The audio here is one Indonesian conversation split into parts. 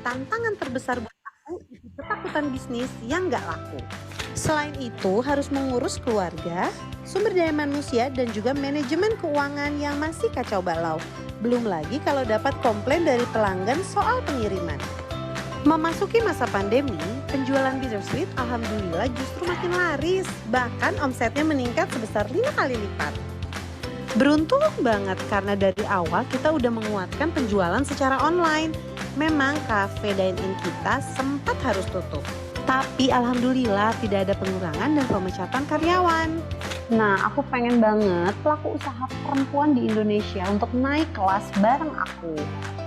tantangan terbesar buat aku itu ketakutan bisnis yang nggak laku. Selain itu harus mengurus keluarga, sumber daya manusia dan juga manajemen keuangan yang masih kacau balau. Belum lagi kalau dapat komplain dari pelanggan soal pengiriman. Memasuki masa pandemi, penjualan Bittersweet alhamdulillah justru makin laris. Bahkan omsetnya meningkat sebesar 5 kali lipat. Beruntung banget karena dari awal kita udah menguatkan penjualan secara online. Memang cafe dine-in kita sempat harus tutup. Tapi alhamdulillah tidak ada pengurangan dan pemecatan karyawan. Nah, aku pengen banget pelaku usaha perempuan di Indonesia untuk naik kelas bareng aku.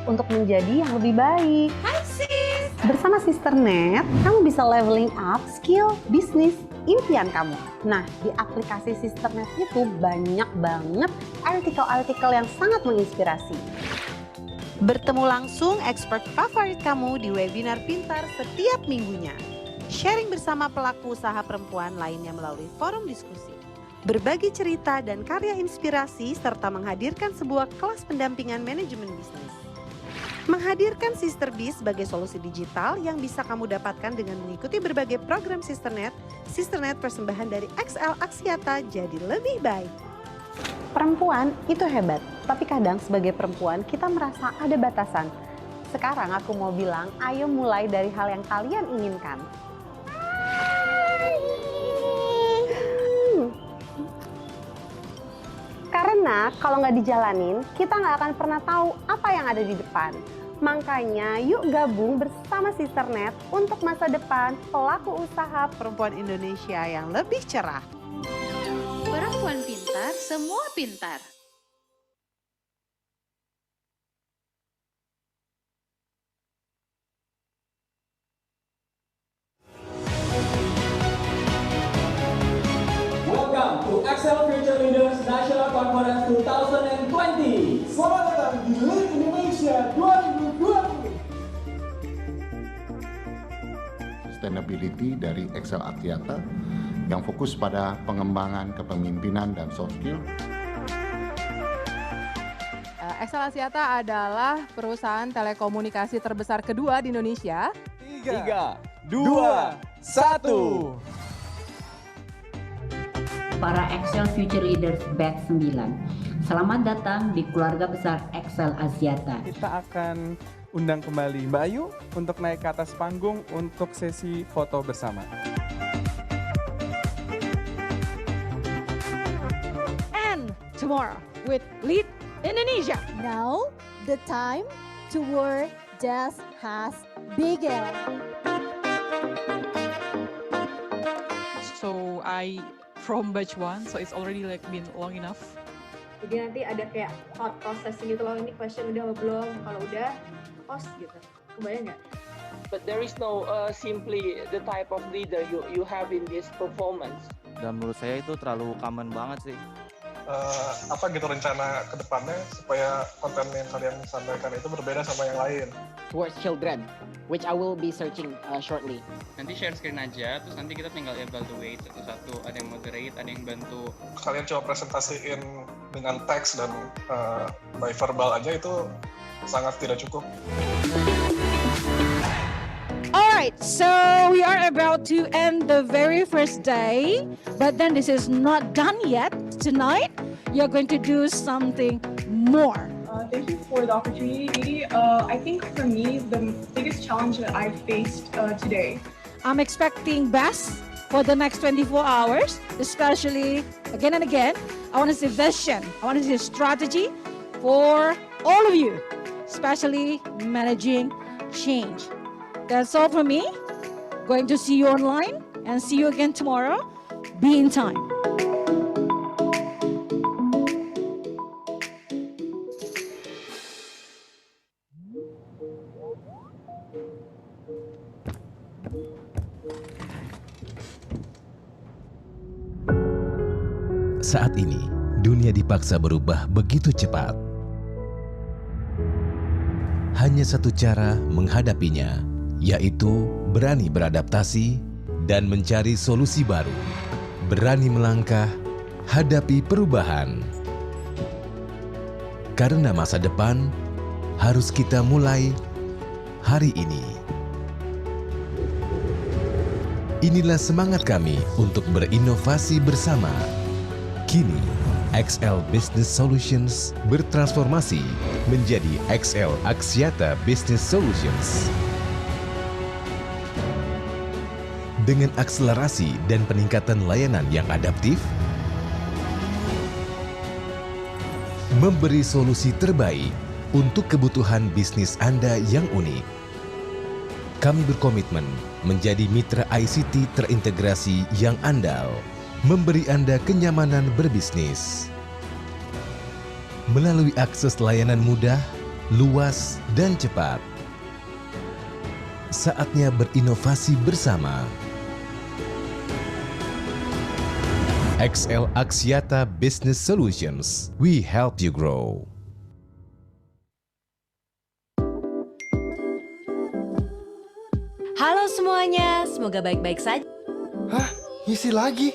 Untuk menjadi yang lebih baik. Hai sis! Bersama Sisternet, kamu bisa leveling up skill, bisnis, impian kamu. Nah, di aplikasi Sisternet itu banyak banget artikel-artikel yang sangat menginspirasi. Bertemu langsung expert favorit kamu di webinar pintar setiap minggunya. Sharing bersama pelaku usaha perempuan lainnya melalui forum diskusi. Berbagi cerita dan karya inspirasi serta menghadirkan sebuah kelas pendampingan manajemen bisnis. Menghadirkan Sister Biz sebagai solusi digital yang bisa kamu dapatkan dengan mengikuti berbagai program Sisternet. Sisternet persembahan dari XL Axiata jadi lebih baik. Perempuan itu hebat, tapi kadang sebagai perempuan kita merasa ada batasan. Sekarang aku mau bilang, ayo mulai dari hal yang kalian inginkan. Karena kalau nggak dijalanin, kita nggak akan pernah tahu apa yang ada di depan. Makanya yuk gabung bersama Sisternet untuk masa depan pelaku usaha perempuan Indonesia yang lebih cerah. Perempuan pintar, semua pintar. Welcome to Excel Future Leaders National Conference 2020. Selamat datang di Lead Indonesia 2020. Sustainability dari Excel Axiata yang fokus pada pengembangan kepemimpinan dan soft skill. Excel Axiata adalah perusahaan telekomunikasi terbesar kedua di Indonesia. 3, 2, 1. Para Excel Future Leaders Batch 9. Selamat datang di keluarga besar Excel Axiata. Kita akan undang kembali Mbak Ayu untuk naik ke atas panggung untuk sesi foto bersama. And tomorrow with Lead Indonesia. Now the time to work just has begun. So I from batch 1, so it's already like been long enough. Jadi nanti ada kayak thought processing gitu loh, ini question udah apa belum, kalau udah post gitu, kebayang nggak? But there is no simply the type of leader you have in this performance. Dan menurut saya itu terlalu common banget sih. Apa gitu rencana ke depannya supaya konten yang kalian sampaikan itu berbeda sama yang lain? Towards children, which I will be searching shortly. Nanti share screen aja, terus nanti kita tinggal evaluate satu-satu. Ada yang moderate, ada yang bantu. Kalian coba presentasiin dengan teks dan by verbal aja itu sangat tidak cukup. Alright, so we are about to end the very first day, but then this is not done yet. Tonight, you're going to do something more. Thank you for the opportunity. I think for me, the biggest challenge that I faced today. I'm expecting best for the next 24 hours, especially again and again. I want to see vision. I want to see strategy for all of you, especially managing change. That's all for me. Going to see you online and see you again tomorrow. Be in time. Saat ini, dunia dipaksa berubah begitu cepat. Hanya satu cara menghadapinya, yaitu berani beradaptasi dan mencari solusi baru. Berani melangkah, hadapi perubahan. Karena masa depan harus kita mulai hari ini. Inilah semangat kami untuk berinovasi bersama. Kini, XL Business Solutions bertransformasi menjadi XL Axiata Business Solutions. Dengan akselerasi dan peningkatan layanan yang adaptif, memberi solusi terbaik untuk kebutuhan bisnis Anda yang unik. Kami berkomitmen menjadi mitra ICT terintegrasi yang andal, memberi Anda kenyamanan berbisnis. Melalui akses layanan mudah, luas, dan cepat. Saatnya berinovasi bersama. XL Axiata Business Solutions, we help you grow. Halo semuanya, semoga baik-baik saja. Hah? Ngisi lagi?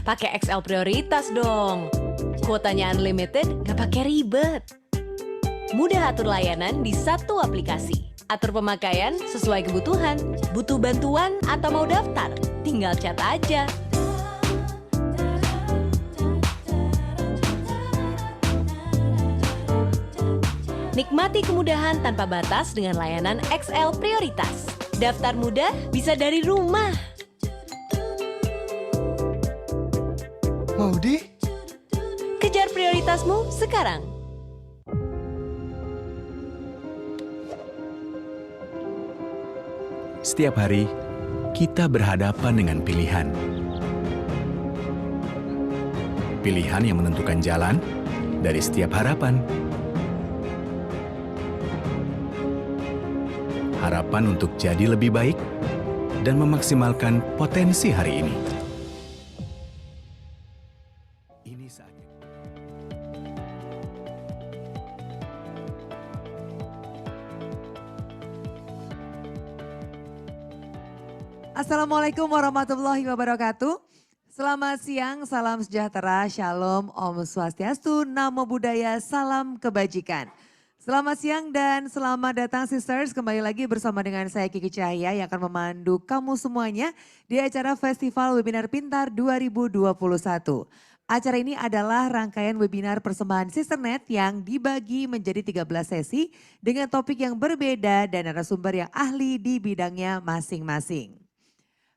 Pakai XL Prioritas dong. Kuotanya unlimited, gak pakai ribet. Mudah atur layanan di satu aplikasi. Atur pemakaian sesuai kebutuhan. Butuh bantuan atau mau daftar? Tinggal chat aja. Nikmati kemudahan tanpa batas dengan layanan XL Prioritas. Daftar mudah bisa dari rumah. Maudi? Kejar prioritasmu sekarang. Setiap hari, kita berhadapan dengan pilihan. Pilihan yang menentukan jalan dari setiap harapan. Harapan untuk jadi lebih baik dan memaksimalkan potensi hari ini. Ini saatnya. Assalamualaikum warahmatullahi wabarakatuh. Selamat siang, salam sejahtera, shalom, om swastiastu, namo buddhaya, salam kebajikan. Selamat siang dan selamat datang sisters, kembali lagi bersama dengan saya Kiki Cahya yang akan memandu kamu semuanya di acara Festival Webinar Pintar 2021. Acara ini adalah rangkaian webinar persembahan Sisternet yang dibagi menjadi 13 sesi dengan topik yang berbeda dan narasumber yang ahli di bidangnya masing-masing.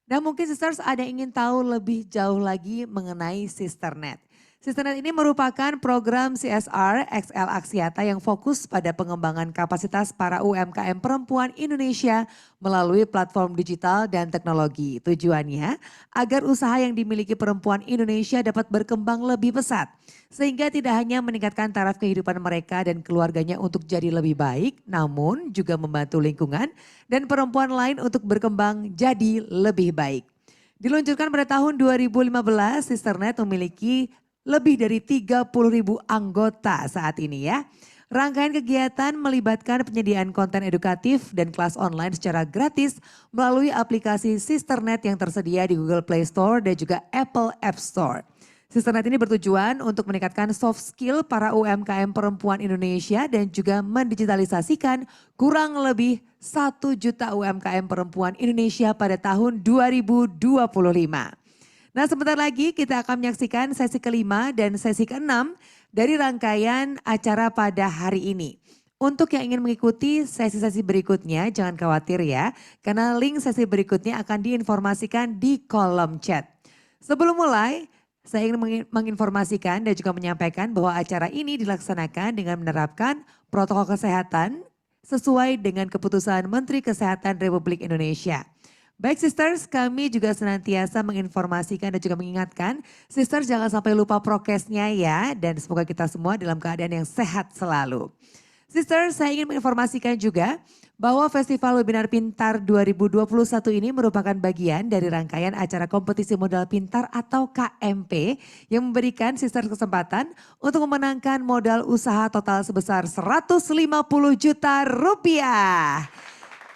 Nah mungkin sisters ada yang ingin tahu lebih jauh lagi mengenai Sisternet. Sisternet ini merupakan program CSR XL Axiata yang fokus pada pengembangan kapasitas para UMKM perempuan Indonesia melalui platform digital dan teknologi. Tujuannya agar usaha yang dimiliki perempuan Indonesia dapat berkembang lebih pesat. Sehingga tidak hanya meningkatkan taraf kehidupan mereka dan keluarganya untuk jadi lebih baik, namun juga membantu lingkungan dan perempuan lain untuk berkembang jadi lebih baik. Diluncurkan pada tahun 2015, Sisternet memiliki lebih dari 30.000 anggota saat ini ya. Rangkaian kegiatan melibatkan penyediaan konten edukatif dan kelas online secara gratis melalui aplikasi Sisternet yang tersedia di Google Play Store dan juga Apple App Store. Sisternet ini bertujuan untuk meningkatkan soft skill para UMKM perempuan Indonesia dan juga mendigitalisasikan kurang lebih 1 juta UMKM perempuan Indonesia pada tahun 2025. Nah sebentar lagi kita akan menyaksikan sesi kelima dan sesi keenam dari rangkaian acara pada hari ini. Untuk yang ingin mengikuti sesi-sesi berikutnya jangan khawatir ya. Karena link sesi berikutnya akan diinformasikan di kolom chat. Sebelum mulai saya ingin menginformasikan dan juga menyampaikan bahwa acara ini dilaksanakan dengan menerapkan protokol kesehatan sesuai dengan keputusan Menteri Kesehatan Republik Indonesia. Baik sisters, kami juga senantiasa menginformasikan dan juga mengingatkan. Sisters jangan sampai lupa prokesnya ya. Dan semoga kita semua dalam keadaan yang sehat selalu. Sisters, saya ingin menginformasikan juga bahwa Festival Webinar Pintar 2021 ini merupakan bagian dari rangkaian acara kompetisi modal pintar atau KMP yang memberikan sisters kesempatan untuk memenangkan modal usaha total sebesar 150 juta rupiah.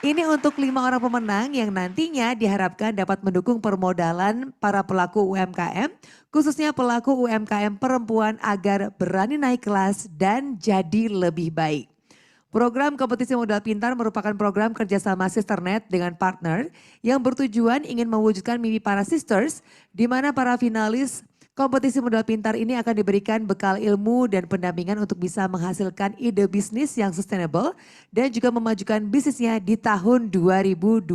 Ini untuk 5 orang pemenang yang nantinya diharapkan dapat mendukung permodalan para pelaku UMKM, khususnya pelaku UMKM perempuan agar berani naik kelas dan jadi lebih baik. Program Kompetisi Modal Pintar merupakan program kerjasama Sisternet dengan partner yang bertujuan ingin mewujudkan mimpi para sisters, di mana para finalis kompetisi modal pintar ini akan diberikan bekal ilmu dan pendampingan untuk bisa menghasilkan ide bisnis yang sustainable dan juga memajukan bisnisnya di tahun 2022.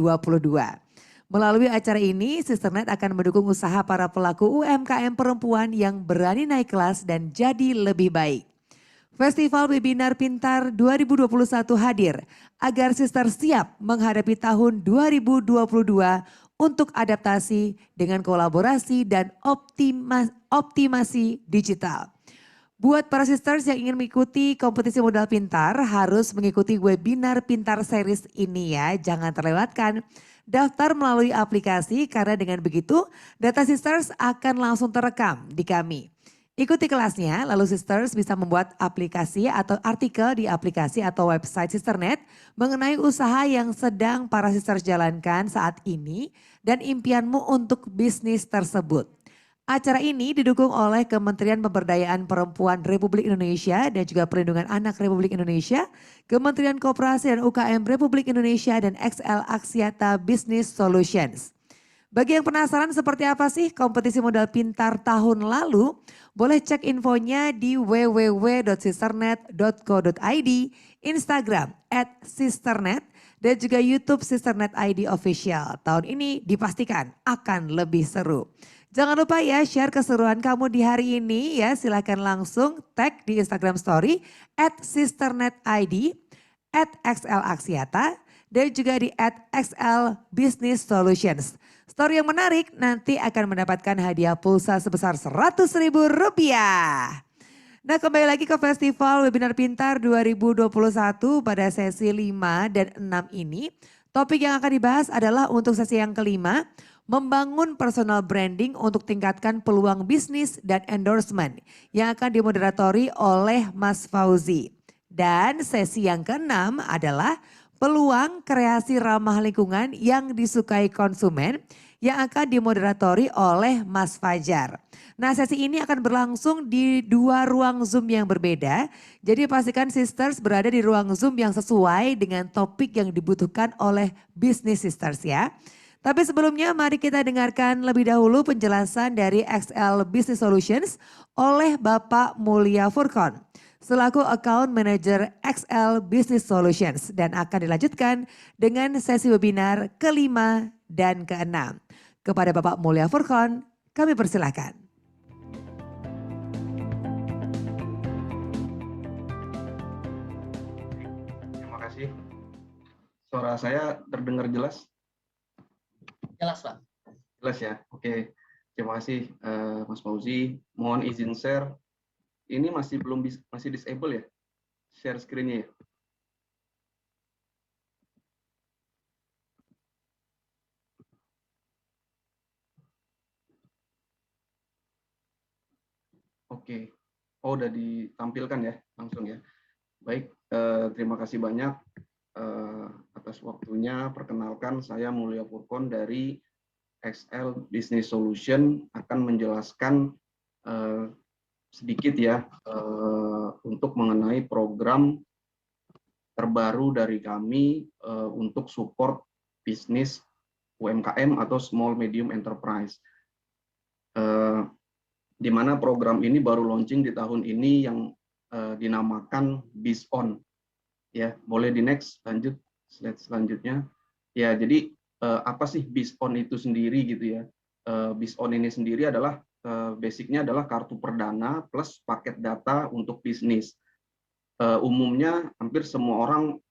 Melalui acara ini, Sisternet akan mendukung usaha para pelaku UMKM perempuan yang berani naik kelas dan jadi lebih baik. Festival Webinar Pintar 2021 hadir agar sister siap menghadapi tahun 2022 untuk adaptasi dengan kolaborasi dan optimasi digital. Buat para sisters yang ingin mengikuti kompetisi modal pintar harus mengikuti webinar pintar series ini ya, jangan terlewatkan. Daftar melalui aplikasi karena dengan begitu data sisters akan langsung terekam di kami. Ikuti kelasnya, lalu sisters bisa membuat aplikasi atau artikel di aplikasi atau website Sisternet mengenai usaha yang sedang para sisters jalankan saat ini dan impianmu untuk bisnis tersebut. Acara ini didukung oleh Kementerian Pemberdayaan Perempuan Republik Indonesia dan juga Perlindungan Anak Republik Indonesia, Kementerian Koperasi dan UKM Republik Indonesia dan XL Axiata Business Solutions. Bagi yang penasaran seperti apa sih kompetisi modal pintar tahun lalu, boleh cek infonya di www.sisternet.co.id, Instagram @sisternet, dan juga YouTube Sisternet ID Official. Tahun ini dipastikan akan lebih seru. Jangan lupa ya share keseruan kamu di hari ini ya, silakan langsung tag di Instagram Story @sisternetid, @XLAxiata, dan juga di @XL Business Solutions. Story yang menarik nanti akan mendapatkan hadiah pulsa sebesar Rp100.000. Nah, kembali lagi ke Festival Webinar Pintar 2021 pada sesi 5 dan 6 ini. Topik yang akan dibahas adalah untuk sesi yang kelima, membangun personal branding untuk tingkatkan peluang bisnis dan endorsement yang akan dimoderatori oleh Mas Fauzi. Dan sesi yang keenam adalah peluang kreasi ramah lingkungan yang disukai konsumen yang akan dimoderatori oleh Mas Fajar. Nah, sesi ini akan berlangsung di 2 ruang Zoom yang berbeda. Jadi pastikan sisters berada di ruang Zoom yang sesuai dengan topik yang dibutuhkan oleh bisnis sisters ya. Tapi sebelumnya mari kita dengarkan lebih dahulu penjelasan dari XL Business Solutions oleh Bapak Mulya Furkon selaku Account Manager XL Business Solutions dan akan dilanjutkan dengan sesi webinar kelima dan keenam. Kepada Bapak Mulya Furkon, kami persilahkan. Terima kasih. Suara saya terdengar jelas? Jelas, Pak. Jelas ya, oke. Terima kasih Mas Fauzi. Mohon izin share. Ini masih disable ya, share screen-nya ya. Oke, oh udah ditampilkan ya langsung ya. Baik, terima kasih banyak atas waktunya. Perkenalkan saya Mulya Furkon dari XL Business Solution akan menjelaskan sedikit ya untuk mengenai program terbaru dari kami untuk support bisnis UMKM atau Small Medium Enterprise. Di mana program ini baru launching di tahun ini yang dinamakan BizOn. Ya, boleh di next, lanjut slide selanjutnya. Ya, jadi apa sih BizOn itu sendiri gitu ya? BizOn ini sendiri adalah basicnya adalah kartu perdana plus paket data untuk bisnis. Umumnya hampir semua orang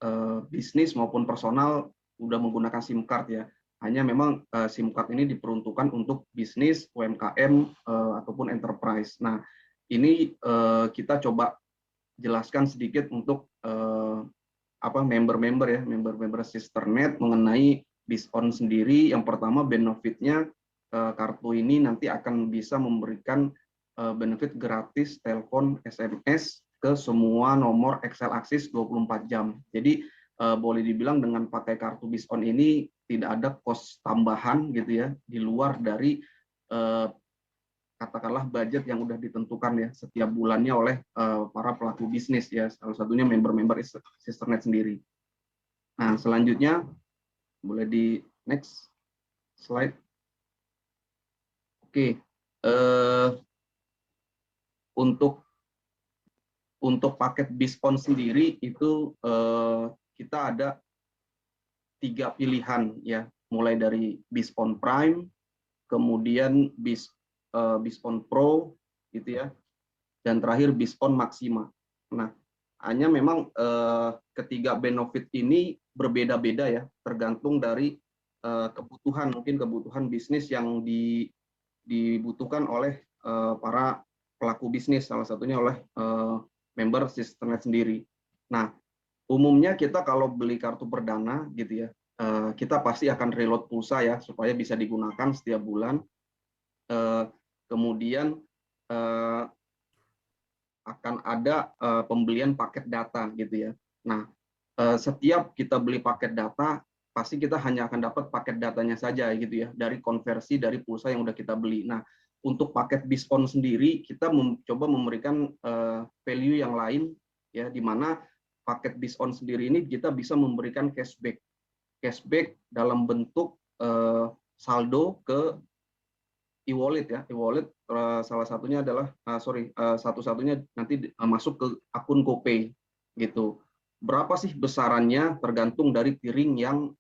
bisnis maupun personal udah menggunakan SIM card ya. Hanya memang SIM card ini diperuntukkan untuk bisnis, UMKM ataupun enterprise. Nah, ini kita coba jelaskan sedikit untuk member-member ya, member-member Sisternet mengenai BizOn sendiri. Yang pertama benefitnya kartu ini nanti akan bisa memberikan benefit gratis telepon SMS ke semua nomor XL Axis 24 jam. Jadi boleh dibilang dengan pakai kartu BizOn ini tidak ada cost tambahan gitu ya di luar dari katakanlah budget yang udah ditentukan ya setiap bulannya oleh para pelaku bisnis ya, salah satunya member-member Sisternet sendiri. Nah, selanjutnya boleh di next slide. Oke, untuk paket BizOn sendiri itu kita ada 3 pilihan ya, mulai dari BizOn Prime, kemudian BizOn Pro gitu ya, dan terakhir BizOn Maxima. Nah, hanya memang ketiga benefit ini berbeda-beda ya, tergantung dari kebutuhan, mungkin kebutuhan bisnis yang dibutuhkan oleh para pelaku bisnis, salah satunya oleh member Sisternet sendiri. Nah, umumnya kita kalau beli kartu perdana gitu ya, kita pasti akan reload pulsa ya, supaya bisa digunakan setiap bulan. Kemudian akan ada pembelian paket data gitu ya. Nah, setiap kita beli paket data, pasti kita hanya akan dapat paket datanya saja gitu ya, dari konversi dari pulsa yang udah kita beli. Nah, untuk paket BizOn sendiri, kita mencoba memberikan value yang lain ya, di mana paket BizOn sendiri ini kita bisa memberikan cashback dalam bentuk saldo ke e-wallet ya. E-wallet salah satunya adalah satu-satunya nanti masuk ke akun GoPay gitu. Berapa sih besarannya tergantung dari tiering yang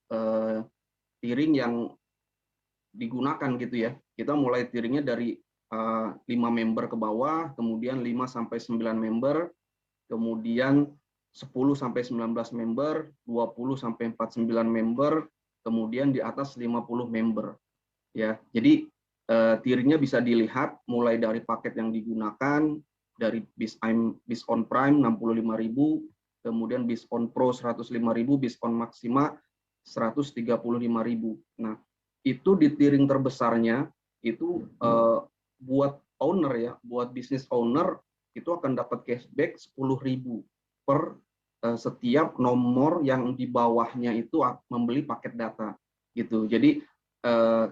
digunakan gitu ya. Kita mulai tiringnya dari 5 member ke bawah, kemudian 5 sampai 9 member, kemudian 10 sampai 19 member, 20 sampai 49 member, kemudian di atas 50 member. Ya, jadi tiringnya bisa dilihat mulai dari paket yang digunakan, dari BizOn Prime 65.000, kemudian BizOn Pro 105.000, BizOn Maxima 135.000. Nah, itu di tiering terbesarnya itu buat owner ya, buat business owner itu akan dapat cashback 10.000 per setiap nomor yang di bawahnya itu membeli paket data gitu. Jadi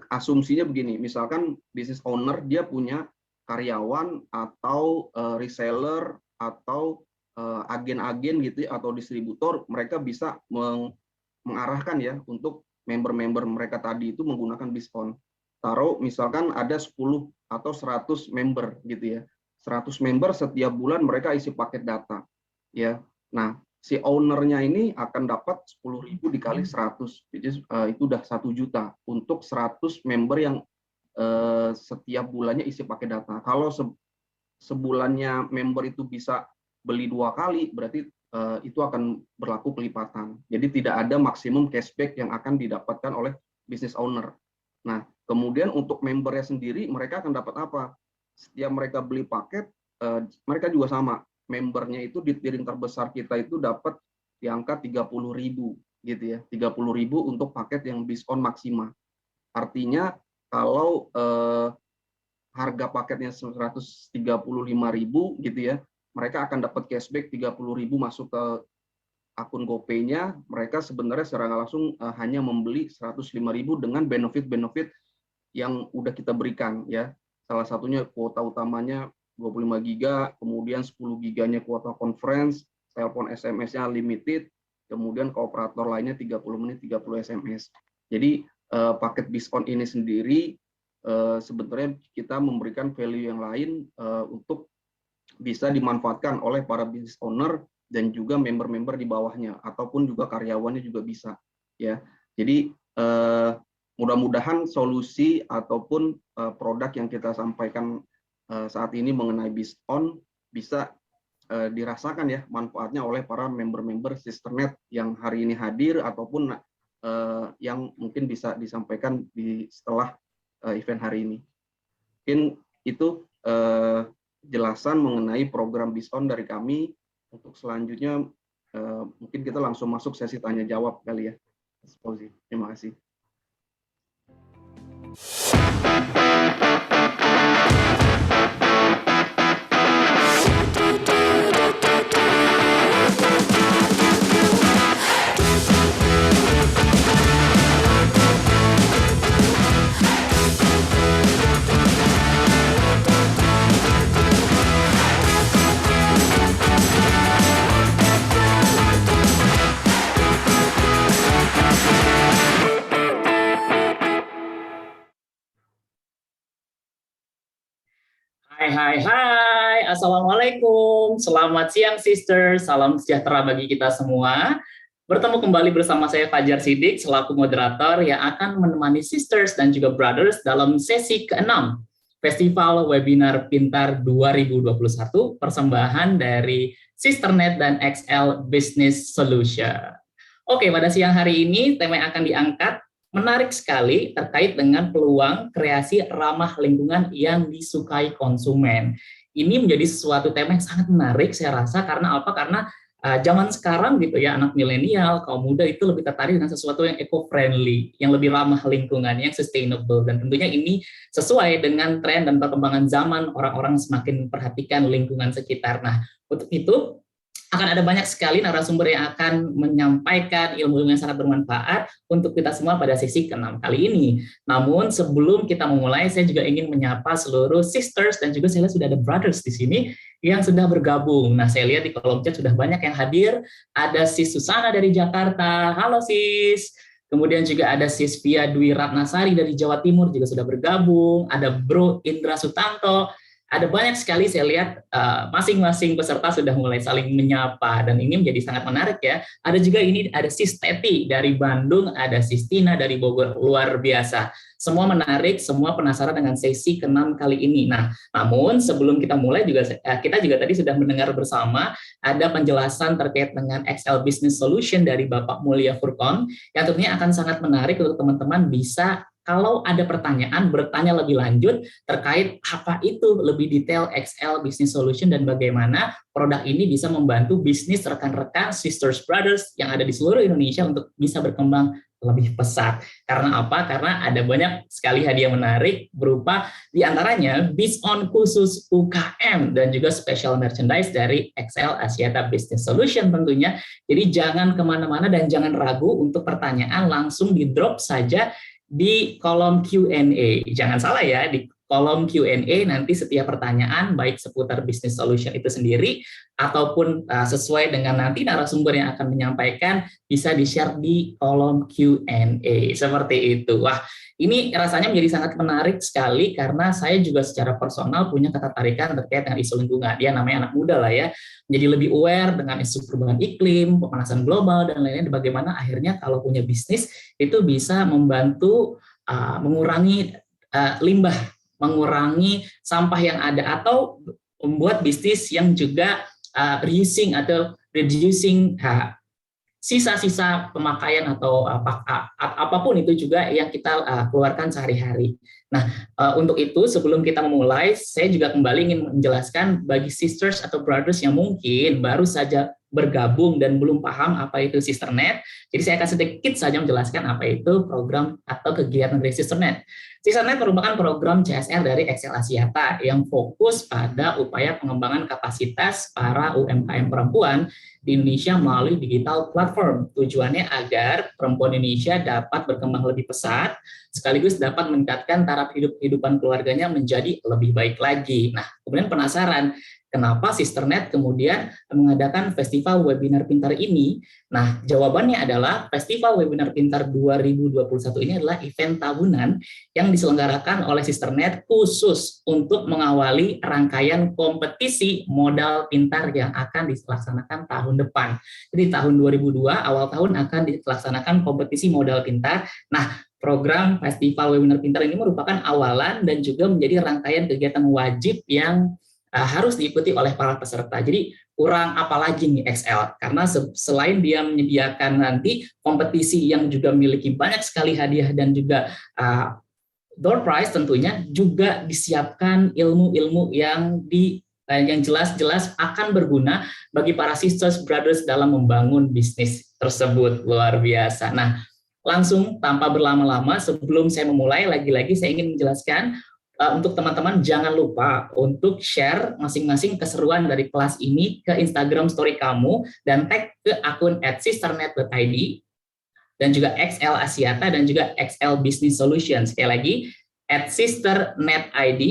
asumsinya begini, misalkan business owner dia punya karyawan atau reseller atau agen-agen gitu ya, atau distributor, mereka bisa mengarahkan ya untuk member-member mereka tadi itu menggunakan BizOn. Taruh misalkan ada 10 atau 100 member gitu ya. 100 member setiap bulan mereka isi paket data. Ya. Nah, si ownernya ini akan dapat 10.000 dikali 100. Jadi itu udah 1 juta untuk 100 member yang setiap bulannya isi paket data. Kalau sebulannya member itu bisa beli 2 kali, berarti itu akan berlaku pelipatan. Jadi tidak ada maksimum cashback yang akan didapatkan oleh business owner. Nah, kemudian untuk membernya sendiri, mereka akan dapat apa? Setiap mereka beli paket, mereka juga sama. Membernya itu di tiering terbesar kita itu dapat di angka 30.000 gitu ya. 30.000 untuk paket yang BizOn Maxima. Artinya kalau harga paketnya 135.000 gitu ya, mereka akan dapat cashback 30.000 masuk ke akun GoPay-nya. Mereka sebenarnya secara langsung hanya membeli 105.000 dengan benefit-benefit yang udah kita berikan ya. Salah satunya kuota utamanya 25 GB, kemudian 10 GB-nya kuota conference, telepon SMS-nya limited, kemudian ke operator lainnya 30 menit 30 SMS. Jadi paket BizOn ini sendiri sebenarnya kita memberikan value yang lain untuk bisa dimanfaatkan oleh para business owner dan juga member-member di bawahnya ataupun juga karyawannya juga bisa ya. Jadi mudah-mudahan solusi ataupun produk yang kita sampaikan saat ini mengenai BizOn bisa dirasakan ya manfaatnya oleh para member-member Sisternet yang hari ini hadir ataupun yang mungkin bisa disampaikan setelah event hari ini. Mungkin itu jelasan mengenai program BizOn dari kami. Untuk selanjutnya mungkin kita langsung masuk sesi tanya jawab kali ya. Terima kasih. Hai, Assalamualaikum. Selamat siang, sisters. Salam sejahtera bagi kita semua. Bertemu kembali bersama saya Fajar Siddiq selaku moderator yang akan menemani sisters dan juga brothers dalam sesi ke-6 Festival Webinar Pintar 2021 persembahan dari Sisternet dan XL Business Solution. Oke, pada siang hari ini tema yang akan diangkat menarik sekali terkait dengan peluang kreasi ramah lingkungan yang disukai konsumen. Ini menjadi sesuatu tema yang sangat menarik saya rasa karena apa? Karena zaman sekarang gitu ya, anak milenial, kaum muda itu lebih tertarik dengan sesuatu yang eco-friendly, yang lebih ramah lingkungan, yang sustainable, dan tentunya ini sesuai dengan tren dan perkembangan zaman, orang-orang semakin memperhatikan lingkungan sekitar. Nah, untuk itu akan ada banyak sekali narasumber yang akan menyampaikan ilmu yang sangat bermanfaat untuk kita semua pada sesi ke-6 kali ini. Namun sebelum kita memulai, saya juga ingin menyapa seluruh sisters dan juga saya lihat sudah ada brothers di sini yang sudah bergabung. Nah, saya lihat di kolom chat sudah banyak yang hadir. Ada Sis Susana dari Jakarta. Halo Sis. Kemudian juga ada Sis Via Dwi Ratnasari dari Jawa Timur juga sudah bergabung. Ada Bro Indra Sutanto. Ada banyak sekali saya lihat masing-masing peserta sudah mulai saling menyapa dan ini menjadi sangat menarik ya. Ada juga ini ada Sis Teti dari Bandung, ada Sis Tina dari Bogor, luar biasa. Semua menarik, semua penasaran dengan sesi ke-6 kali ini. Nah, namun sebelum kita mulai juga kita juga tadi sudah mendengar bersama ada penjelasan terkait dengan XL Business Solution dari Bapak Mulya Furqon yang tentunya akan sangat menarik untuk teman-teman bisa kalau ada pertanyaan, bertanya lebih lanjut terkait apa itu lebih detail XL Business Solution dan bagaimana produk ini bisa membantu bisnis rekan-rekan, sisters, brothers yang ada di seluruh Indonesia untuk bisa berkembang lebih pesat. Karena apa? Karena ada banyak sekali hadiah menarik berupa diantaranya diskon khusus UKM dan juga special merchandise dari XL Axiata Business Solution tentunya. Jadi jangan kemana-mana dan jangan ragu untuk pertanyaan, langsung di-drop saja di kolom Q&A. Jangan salah ya, di kolom Q&A nanti setiap pertanyaan baik seputar business solution itu sendiri ataupun sesuai dengan nanti narasumber yang akan menyampaikan bisa di-share di kolom Q&A. Seperti itu. Wah, ini rasanya menjadi sangat menarik sekali karena saya juga secara personal punya ketertarikan terkait dengan isu lingkungan. Dia namanya anak muda lah ya. Menjadi lebih aware dengan isu perubahan iklim, pemanasan global, dan lain-lain. Bagaimana akhirnya kalau punya bisnis itu bisa membantu mengurangi limbah, mengurangi sampah yang ada, atau membuat bisnis yang juga reusing atau reducing sisa-sisa pemakaian atau apapun itu juga yang kita keluarkan sehari-hari. Nah, untuk itu sebelum kita memulai, saya juga kembali ingin menjelaskan bagi sisters atau brothers yang mungkin baru saja bergabung dan belum paham apa itu Sisternet. Jadi saya akan sedikit saja menjelaskan apa itu program atau kegiatan dari Sisternet. Sisternet merupakan program CSR dari XL Axiata yang fokus pada upaya pengembangan kapasitas para UMKM perempuan di Indonesia melalui digital platform. Tujuannya agar perempuan Indonesia dapat berkembang lebih pesat, sekaligus dapat meningkatkan taraf kehidupan keluarganya menjadi lebih baik lagi. Nah, kemudian penasaran, kenapa Sisternet kemudian mengadakan Festival Webinar Pintar ini? Nah, jawabannya adalah Festival Webinar Pintar 2021 ini adalah event tahunan yang diselenggarakan oleh Sisternet khusus untuk mengawali rangkaian kompetisi modal pintar yang akan dilaksanakan tahun depan. Jadi tahun 2002 awal tahun akan dilaksanakan kompetisi modal pintar. Nah, program Festival Webinar Pintar ini merupakan awalan dan juga menjadi rangkaian kegiatan wajib yang harus diikuti oleh para peserta. Jadi kurang apa lagi nih XL, karena selain dia menyediakan nanti kompetisi yang juga memiliki banyak sekali hadiah dan juga door prize tentunya, juga disiapkan ilmu-ilmu yang jelas-jelas akan berguna bagi para sisters brothers dalam membangun bisnis tersebut. Luar biasa. Nah, langsung tanpa berlama-lama sebelum saya memulai, lagi-lagi saya ingin menjelaskan untuk teman-teman jangan lupa untuk share masing-masing keseruan dari kelas ini ke Instagram story kamu dan tag ke akun @sisternet.id dan juga XL Axiata dan juga XL Business Solution. Sekali lagi @sisternet.id,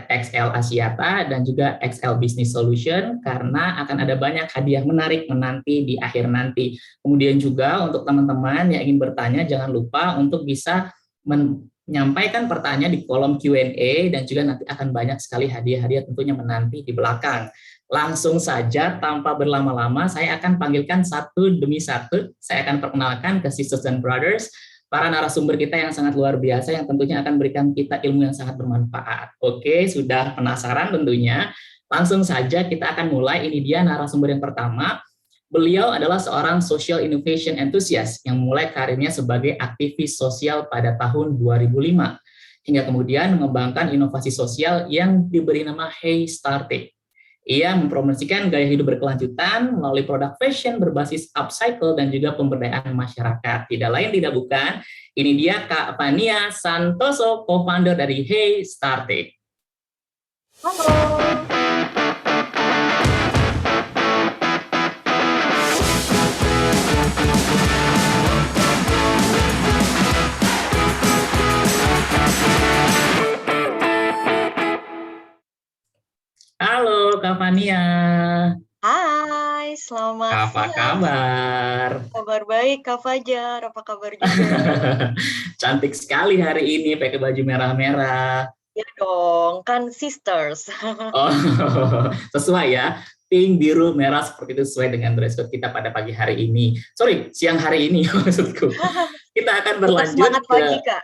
@XL Axiata dan juga XL Business Solution, karena akan ada banyak hadiah menarik menanti di akhir nanti. Kemudian juga untuk teman-teman yang ingin bertanya jangan lupa untuk bisa menyampaikan pertanyaan di kolom Q&A dan juga nanti akan banyak sekali hadiah-hadiah tentunya menanti di belakang. Langsung saja tanpa berlama-lama saya akan panggilkan satu demi satu. Saya akan perkenalkan ke sisters dan brothers, para narasumber kita yang sangat luar biasa yang tentunya akan berikan kita ilmu yang sangat bermanfaat. Oke, sudah penasaran tentunya? Langsung saja kita akan mulai. Ini dia narasumber yang pertama. Beliau adalah seorang social innovation enthusiast yang mulai karirnya sebagai aktivis sosial pada tahun 2005 hingga kemudian mengembangkan inovasi sosial yang diberi nama Hey Startic. Ia mempromosikan gaya hidup berkelanjutan melalui produk fashion berbasis upcycle dan juga pemberdayaan masyarakat. Tidak lain tidak bukan, ini dia Kak Fania Santoso, co-founder dari Hey Startic. Halo. Halo Kak Fania. Hai, selamat Apa siang. kabar? Kabar baik, Kak Fajar. Apa kabar juga? Cantik sekali hari ini pakai baju merah-merah. Ya dong, kan sisters. Oh, sesuai ya. Pink, biru, merah seperti itu sesuai dengan dress code kita pada pagi hari ini. Sorry, siang hari ini maksudku. Kita akan berlanjut Semangat pagi, Kak.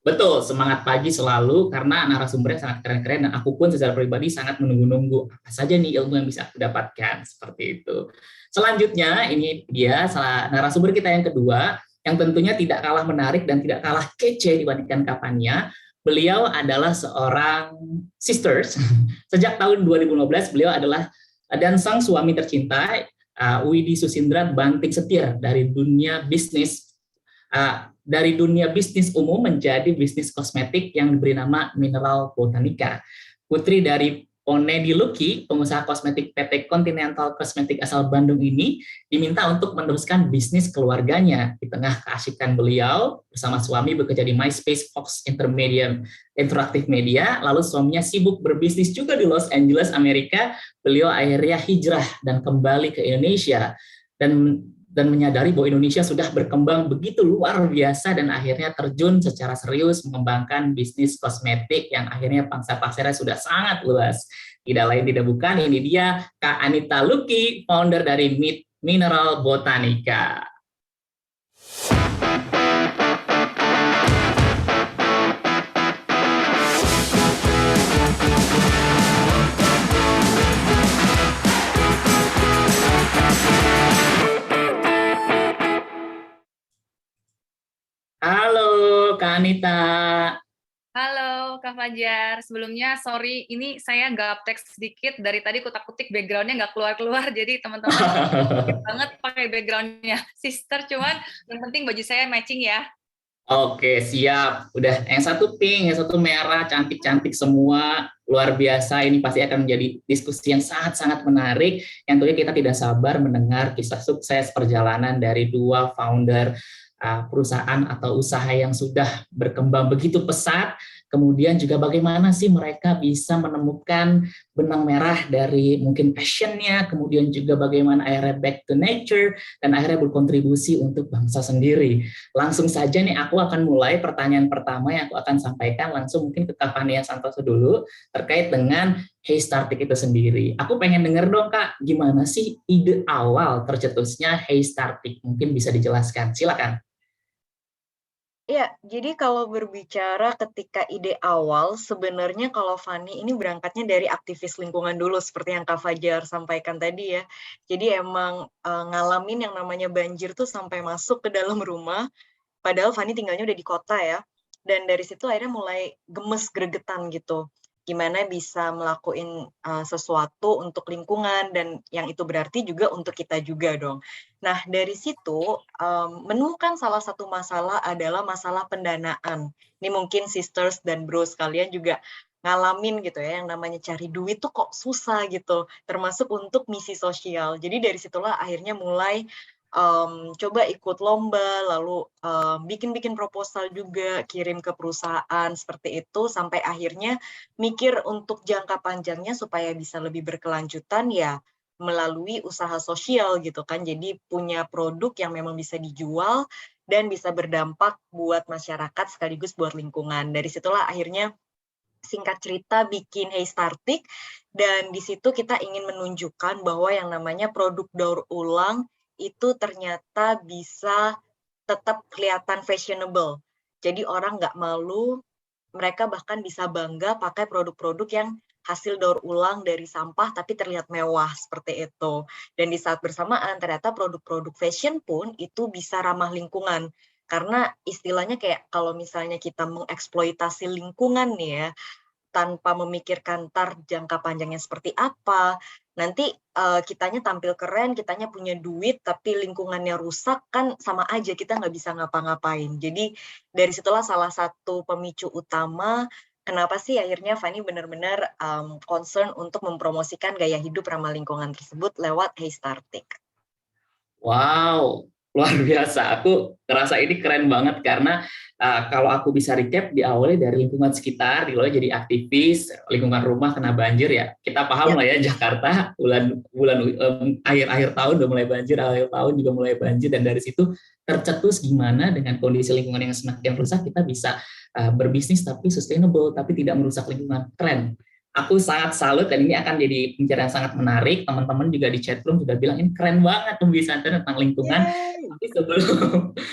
Betul, semangat pagi selalu karena narasumbernya sangat keren-keren dan aku pun secara pribadi sangat menunggu-nunggu apa saja nih ilmu yang bisa aku dapatkan, seperti itu. Selanjutnya ini dia narasumber kita yang kedua yang tentunya tidak kalah menarik dan tidak kalah kece dibandingkan Kak Fania. Beliau adalah seorang sisters. Sejak tahun 2015 beliau adalah dan sang suami tercinta Widi Susindra Banting Setir dari dunia bisnis umum menjadi bisnis kosmetik yang diberi nama Mineral Botanica. Putri dari Onedi Lucky, pengusaha kosmetik PT Continental Cosmetic asal Bandung ini, diminta untuk meneruskan bisnis keluarganya. Di tengah keasikan beliau bersama suami bekerja di MySpace Fox Interactive Media, lalu suaminya sibuk berbisnis juga di Los Angeles, Amerika. Beliau akhirnya hijrah dan kembali ke Indonesia dan menyadari bahwa Indonesia sudah berkembang begitu luar biasa dan akhirnya terjun secara serius mengembangkan bisnis kosmetik yang akhirnya pangsa pasarnya sudah sangat luas. Tidak lain tidak bukan, ini dia Kak Anita Lucky, founder dari Mineral Botanica. Halo Kak Anita. Halo Kak Fajar, sebelumnya sorry ini saya gaptek sedikit, dari tadi kutak-kutik background-nya nggak keluar-keluar, jadi teman-teman banget pakai background-nya sister, cuman yang penting baju saya matching ya. Oke, siap. Udah yang satu pink, yang satu merah, cantik-cantik semua. Luar biasa, ini pasti akan menjadi diskusi yang sangat-sangat menarik. Yang tentunya kita tidak sabar mendengar kisah sukses perjalanan dari dua founder perusahaan atau usaha yang sudah berkembang begitu pesat, kemudian juga bagaimana sih mereka bisa menemukan benang merah dari mungkin passionnya, kemudian juga bagaimana akhirnya back to nature, dan akhirnya berkontribusi untuk bangsa sendiri. Langsung saja nih aku akan mulai pertanyaan pertama yang aku akan sampaikan langsung mungkin ke Kak Fania Santoso dulu, terkait dengan Hey Startic itu sendiri. Aku pengen denger dong Kak, gimana sih ide awal tercetusnya Hey Startic? Mungkin bisa dijelaskan, silakan. Iya, jadi kalau berbicara ketika ide awal, sebenarnya kalau Fani ini berangkatnya dari aktivis lingkungan dulu, seperti yang Kak Fajar sampaikan tadi ya. Jadi emang ngalamin yang namanya banjir tuh sampai masuk ke dalam rumah, padahal Fani tinggalnya udah di kota ya. Dan dari situ akhirnya mulai gemes gregetan gitu. Gimana bisa melakukan sesuatu untuk lingkungan, dan yang itu berarti juga untuk kita juga dong. Nah, dari situ menemukan salah satu masalah adalah masalah pendanaan. Ini mungkin sisters dan bros kalian juga ngalamin gitu ya, yang namanya cari duit tuh kok susah gitu, termasuk untuk misi sosial. Jadi dari situlah akhirnya mulai coba ikut lomba, lalu bikin-bikin proposal juga, kirim ke perusahaan seperti itu, sampai akhirnya mikir untuk jangka panjangnya supaya bisa lebih berkelanjutan ya melalui usaha sosial gitu kan. Jadi punya produk yang memang bisa dijual dan bisa berdampak buat masyarakat sekaligus buat lingkungan. Dari situlah akhirnya singkat cerita bikin Heystartik, dan di situ kita ingin menunjukkan bahwa yang namanya produk daur ulang itu ternyata bisa tetap kelihatan fashionable. Jadi orang nggak malu, mereka bahkan bisa bangga pakai produk-produk yang hasil daur ulang dari sampah tapi terlihat mewah seperti itu. Dan di saat bersamaan ternyata produk-produk fashion pun itu bisa ramah lingkungan. Karena istilahnya kayak kalau misalnya kita mengeksploitasi lingkungan nih ya, tanpa memikirkan jangka panjangnya seperti apa, nanti kitanya tampil keren, kitanya punya duit, tapi lingkungannya rusak, kan sama aja, kita nggak bisa ngapa-ngapain. Jadi dari situlah salah satu pemicu utama kenapa sih akhirnya Fanny benar-benar concern untuk mempromosikan gaya hidup ramah lingkungan tersebut lewat Heystartik. Wow, luar biasa. Aku ngerasa ini keren banget karena kalau aku bisa recap diawali dari lingkungan sekitar, diawali jadi aktivis, lingkungan rumah kena banjir ya. Kita paham lah ya Jakarta bulan akhir tahun udah mulai banjir, akhir tahun juga mulai banjir, dan dari situ tercetus gimana dengan kondisi lingkungan yang semakin rusak kita bisa berbisnis tapi sustainable, tapi tidak merusak lingkungan. Keren. Aku sangat salut dan ini akan jadi pembicaraan yang sangat menarik. Teman-teman juga di chatroom sudah bilang ini keren banget pembicaraan tentang lingkungan.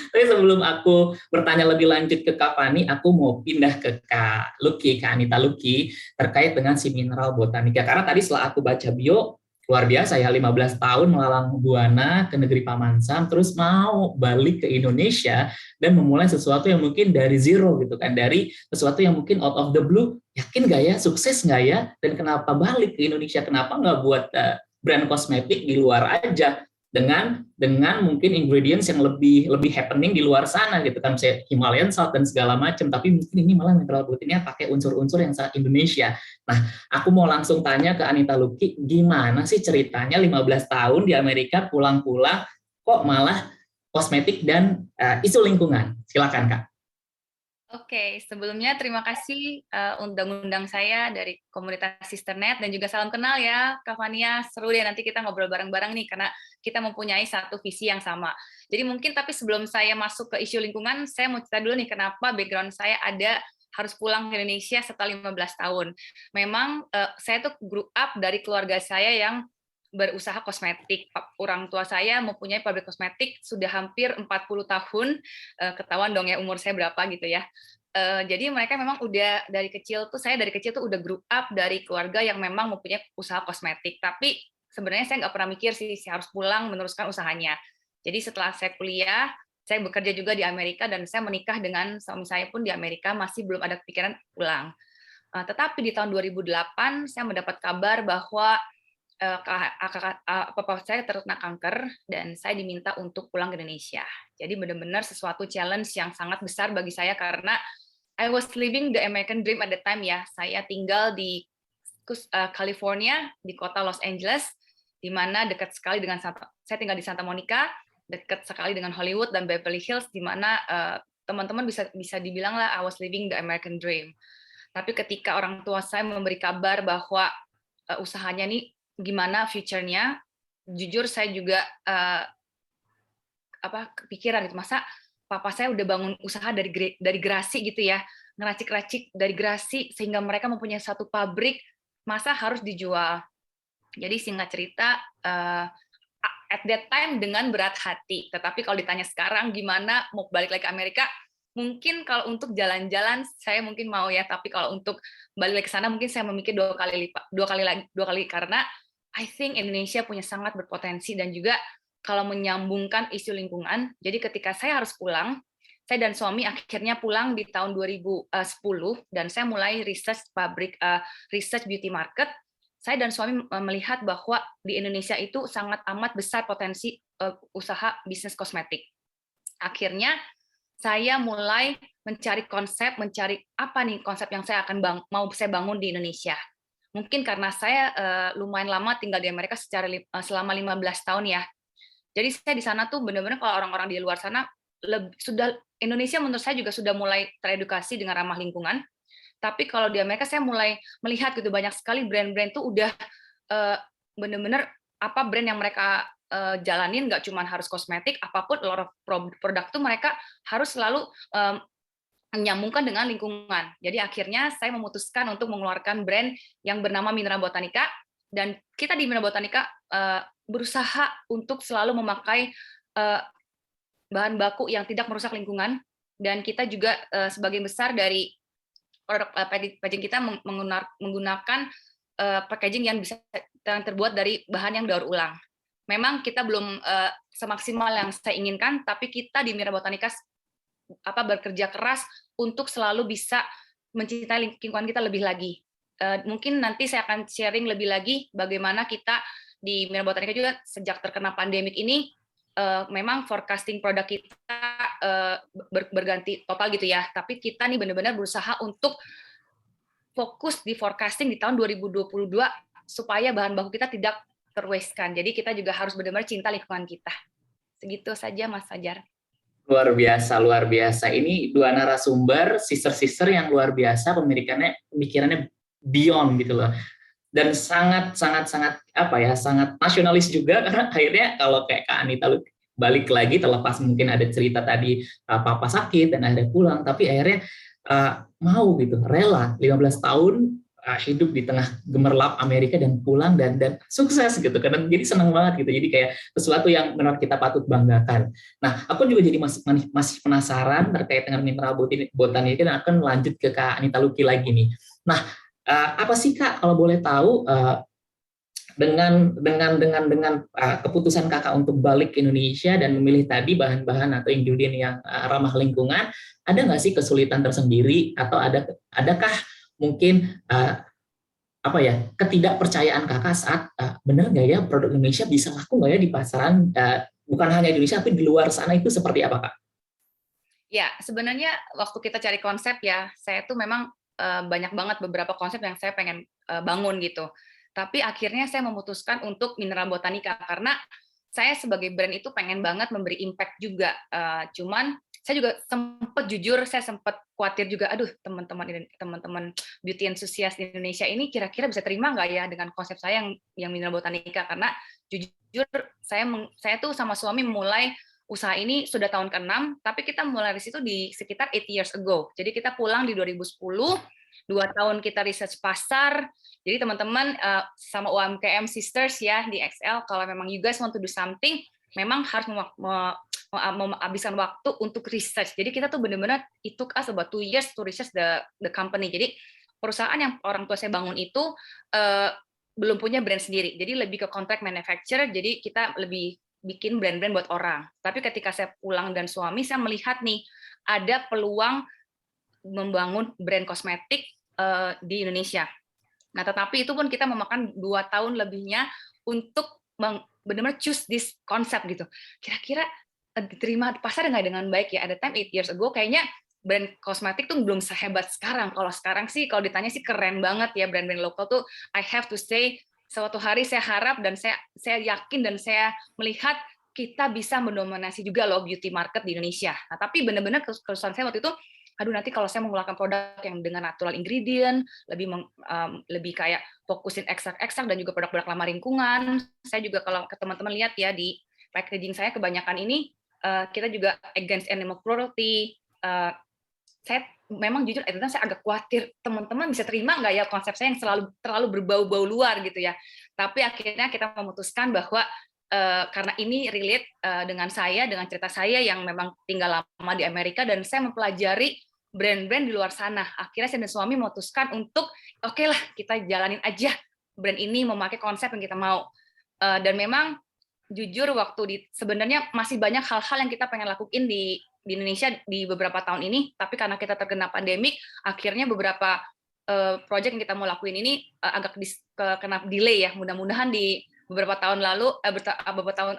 Tapi sebelum aku bertanya lebih lanjut ke Kak Fanny, aku mau pindah ke Kak Lucky, Kak Anita Lucky, terkait dengan si mineral botanika. Karena tadi setelah aku baca bio, luar biasa ya, 15 tahun melalang buana ke negeri Paman Sam, terus mau balik ke Indonesia dan memulai sesuatu yang mungkin dari zero gitu kan, dari sesuatu yang mungkin out of the blue, yakin nggak ya, sukses nggak ya, dan kenapa balik ke Indonesia, kenapa nggak buat brand kosmetik di luar aja, dengan mungkin ingredients yang lebih happening di luar sana gitu kan, misalnya Himalayan salt dan segala macam, tapi mungkin ini malah mineral proteinnya pakai unsur-unsur yang sangat Indonesia. Nah, aku mau langsung tanya ke Anita Lucky, gimana sih ceritanya 15 tahun di Amerika pulang-pulang kok malah kosmetik dan isu lingkungan? Silakan Kak. Oke, sebelumnya terima kasih undang-undang saya dari komunitas Sisternet, dan juga salam kenal ya Kak Fania. Seru deh nanti kita ngobrol bareng-bareng nih karena kita mempunyai satu visi yang sama. Jadi mungkin tapi sebelum saya masuk ke isu lingkungan, saya mau cerita dulu nih kenapa background saya ada harus pulang ke Indonesia setelah 15 tahun. Memang saya tuh grew up dari keluarga saya yang berusaha kosmetik. Orang tua saya mempunyai pabrik kosmetik sudah hampir 40 tahun, ketahuan dong ya umur saya berapa gitu ya. Jadi mereka memang udah dari kecil tuh, saya dari kecil tuh udah grew up dari keluarga yang memang mempunyai usaha kosmetik. Tapi sebenarnya saya nggak pernah mikir sih saya harus pulang meneruskan usahanya. Jadi setelah saya kuliah, saya bekerja juga di Amerika dan saya menikah dengan suami saya pun di Amerika, masih belum ada kepikiran pulang. Tetapi di tahun 2008 saya mendapat kabar bahwa papa saya terkena kanker dan saya diminta untuk pulang ke Indonesia. Jadi benar-benar sesuatu challenge yang sangat besar bagi saya karena I was living the American dream at the time ya. Saya tinggal di California, di kota Los Angeles, di mana dekat sekali dengan saya tinggal di Santa Monica, dekat sekali dengan Hollywood dan Beverly Hills, di mana teman-teman bisa dibilang lah I was living the American dream. Tapi ketika orang tua saya memberi kabar bahwa usahanya nih gimana future-nya, jujur saya juga kepikiran gitu, masa papa saya udah bangun usaha dari gerasi gitu ya, ngeracik-racik dari gerasi sehingga mereka mempunyai satu pabrik, masa harus dijual. Jadi singkat cerita at that time dengan berat hati, tetapi kalau ditanya sekarang gimana mau balik lagi ke Amerika, mungkin kalau untuk jalan-jalan saya mungkin mau ya, tapi kalau untuk balik lagi ke sana mungkin saya memikir dua kali karena I think Indonesia punya sangat berpotensi, dan juga kalau menyambungkan isu lingkungan. Jadi ketika saya harus pulang, saya dan suami akhirnya pulang di tahun 2010 dan saya mulai research research beauty market. Saya dan suami melihat bahwa di Indonesia itu sangat amat besar potensi usaha bisnis kosmetik. Akhirnya saya mulai mencari apa nih konsep yang saya akan mau saya bangun di Indonesia. Mungkin karena saya lumayan lama tinggal di Amerika selama 15 tahun ya. Jadi saya di sana tuh benar-benar kalau orang-orang di luar sana Indonesia menurut saya juga sudah mulai teredukasi dengan ramah lingkungan. Tapi kalau di Amerika saya mulai melihat gitu banyak sekali brand-brand tuh udah benar-benar apa brand yang mereka jalanin, nggak cuma harus kosmetik, apapun a lot of produk tuh mereka harus selalu menyambungkan dengan lingkungan. Jadi akhirnya saya memutuskan untuk mengeluarkan brand yang bernama Mineral Botanica, dan kita di Mineral Botanica berusaha untuk selalu memakai bahan baku yang tidak merusak lingkungan, dan kita juga sebagian besar dari produk packaging kita menggunakan packaging yang bisa terbuat dari bahan yang daur ulang. Memang kita belum semaksimal yang saya inginkan, tapi kita di Mineral Botanica bekerja keras untuk selalu bisa mencintai lingkungan kita lebih lagi. Mungkin nanti saya akan sharing lebih lagi bagaimana kita di Mineral Botanica juga sejak terkena pandemik ini memang forecasting produk kita berganti total gitu ya. Tapi kita nih benar-benar berusaha untuk fokus di forecasting di tahun 2022 supaya bahan baku kita tidak terwaste-kan. Jadi kita juga harus benar-benar cinta lingkungan kita. Segitu saja Mas Fajar. Luar biasa, luar biasa. Ini dua narasumber, sister-sister yang luar biasa, pemikirannya beyond gitu loh. Dan sangat sangat nasionalis juga, karena akhirnya kalau kayak Kak Anita balik lagi, terlepas mungkin ada cerita tadi papa sakit dan akhirnya pulang, tapi akhirnya mau gitu, rela 15 tahun hidup di tengah gemerlap Amerika dan pulang dan sukses gitu, karena jadi senang banget gitu, jadi kayak sesuatu yang menurut kita patut banggakan. Nah, aku juga jadi masih penasaran terkait dengan Mineral Botanica dan akan lanjut ke Kak Anita Lucky lagi nih. Nah, apa sih Kak kalau boleh tahu dengan keputusan Kakak untuk balik ke Indonesia dan memilih tadi bahan-bahan atau ingredient yang ramah lingkungan, ada nggak sih kesulitan tersendiri atau adakah mungkin ketidakpercayaan Kakak saat benar nggak ya produk Indonesia bisa laku nggak ya di pasaran, bukan hanya di Indonesia tapi di luar sana, itu seperti apa Kak? Ya, sebenarnya waktu kita cari konsep ya, saya tuh memang banyak banget beberapa konsep yang saya pengen bangun gitu. Tapi akhirnya saya memutuskan untuk Mineral Botanica karena saya sebagai brand itu pengen banget memberi impact juga. Cuman saya juga saya sempat khawatir juga, aduh teman-teman beauty enthusiast di Indonesia ini kira-kira bisa terima nggak ya dengan konsep saya yang Mineral Botanica, karena jujur saya tuh sama suami mulai usaha ini sudah tahun ke-6, tapi kita mulai di situ di sekitar 8 years ago. Jadi kita pulang di 2010, 2 tahun kita research pasar. Jadi teman-teman sama UMKM Sisters ya di XL, kalau memang you guys want to do something, memang harus menghabiskan waktu untuk research. Jadi kita tuh benar-benar it took us about 2 years to research the company. Jadi perusahaan yang orang tua saya bangun itu belum punya brand sendiri. Jadi lebih ke contract manufacturer. Jadi kita lebih bikin brand-brand buat orang. Tapi ketika saya pulang dan suami, saya melihat nih ada peluang membangun brand kosmetik di Indonesia. Nah, tetapi itu pun kita memakan 2 tahun lebihnya untuk benar-benar choose this konsep gitu. Kira-kira diterima pasar nggak dengan baik ya? At the time 8 years ago kayaknya brand kosmetik tuh belum sehebat sekarang. Kalau sekarang sih, kalau ditanya sih keren banget ya brand-brand lokal tuh. I have to say, suatu hari saya harap dan saya yakin dan saya melihat kita bisa mendominasi juga loh beauty market di Indonesia. Nah, tapi benar-benar kesusahan saya waktu itu, aduh nanti kalau saya mengeluarkan produk yang dengan natural ingredient, lebih kayak fokusin ekstrak-ekstrak dan juga produk-produk ramah lingkungan. Saya juga kalau ke teman-teman lihat ya di packaging saya kebanyakan ini kita juga against animal cruelty. Saya memang jujur itu saya agak khawatir teman-teman bisa terima nggak ya konsep saya yang terlalu berbau-bau luar gitu ya. Tapi akhirnya kita memutuskan bahwa karena ini relate dengan cerita saya yang memang tinggal lama di Amerika dan saya mempelajari brand-brand di luar sana. Akhirnya saya dan suami memutuskan untuk oke lah kita jalanin aja brand ini memakai konsep yang kita mau. Dan memang jujur sebenarnya masih banyak hal-hal yang kita pengen lakuin di Indonesia di beberapa tahun ini, tapi karena kita terkena pandemik, akhirnya beberapa proyek yang kita mau lakuin ini agak kena delay ya. Mudah-mudahan di beberapa tahun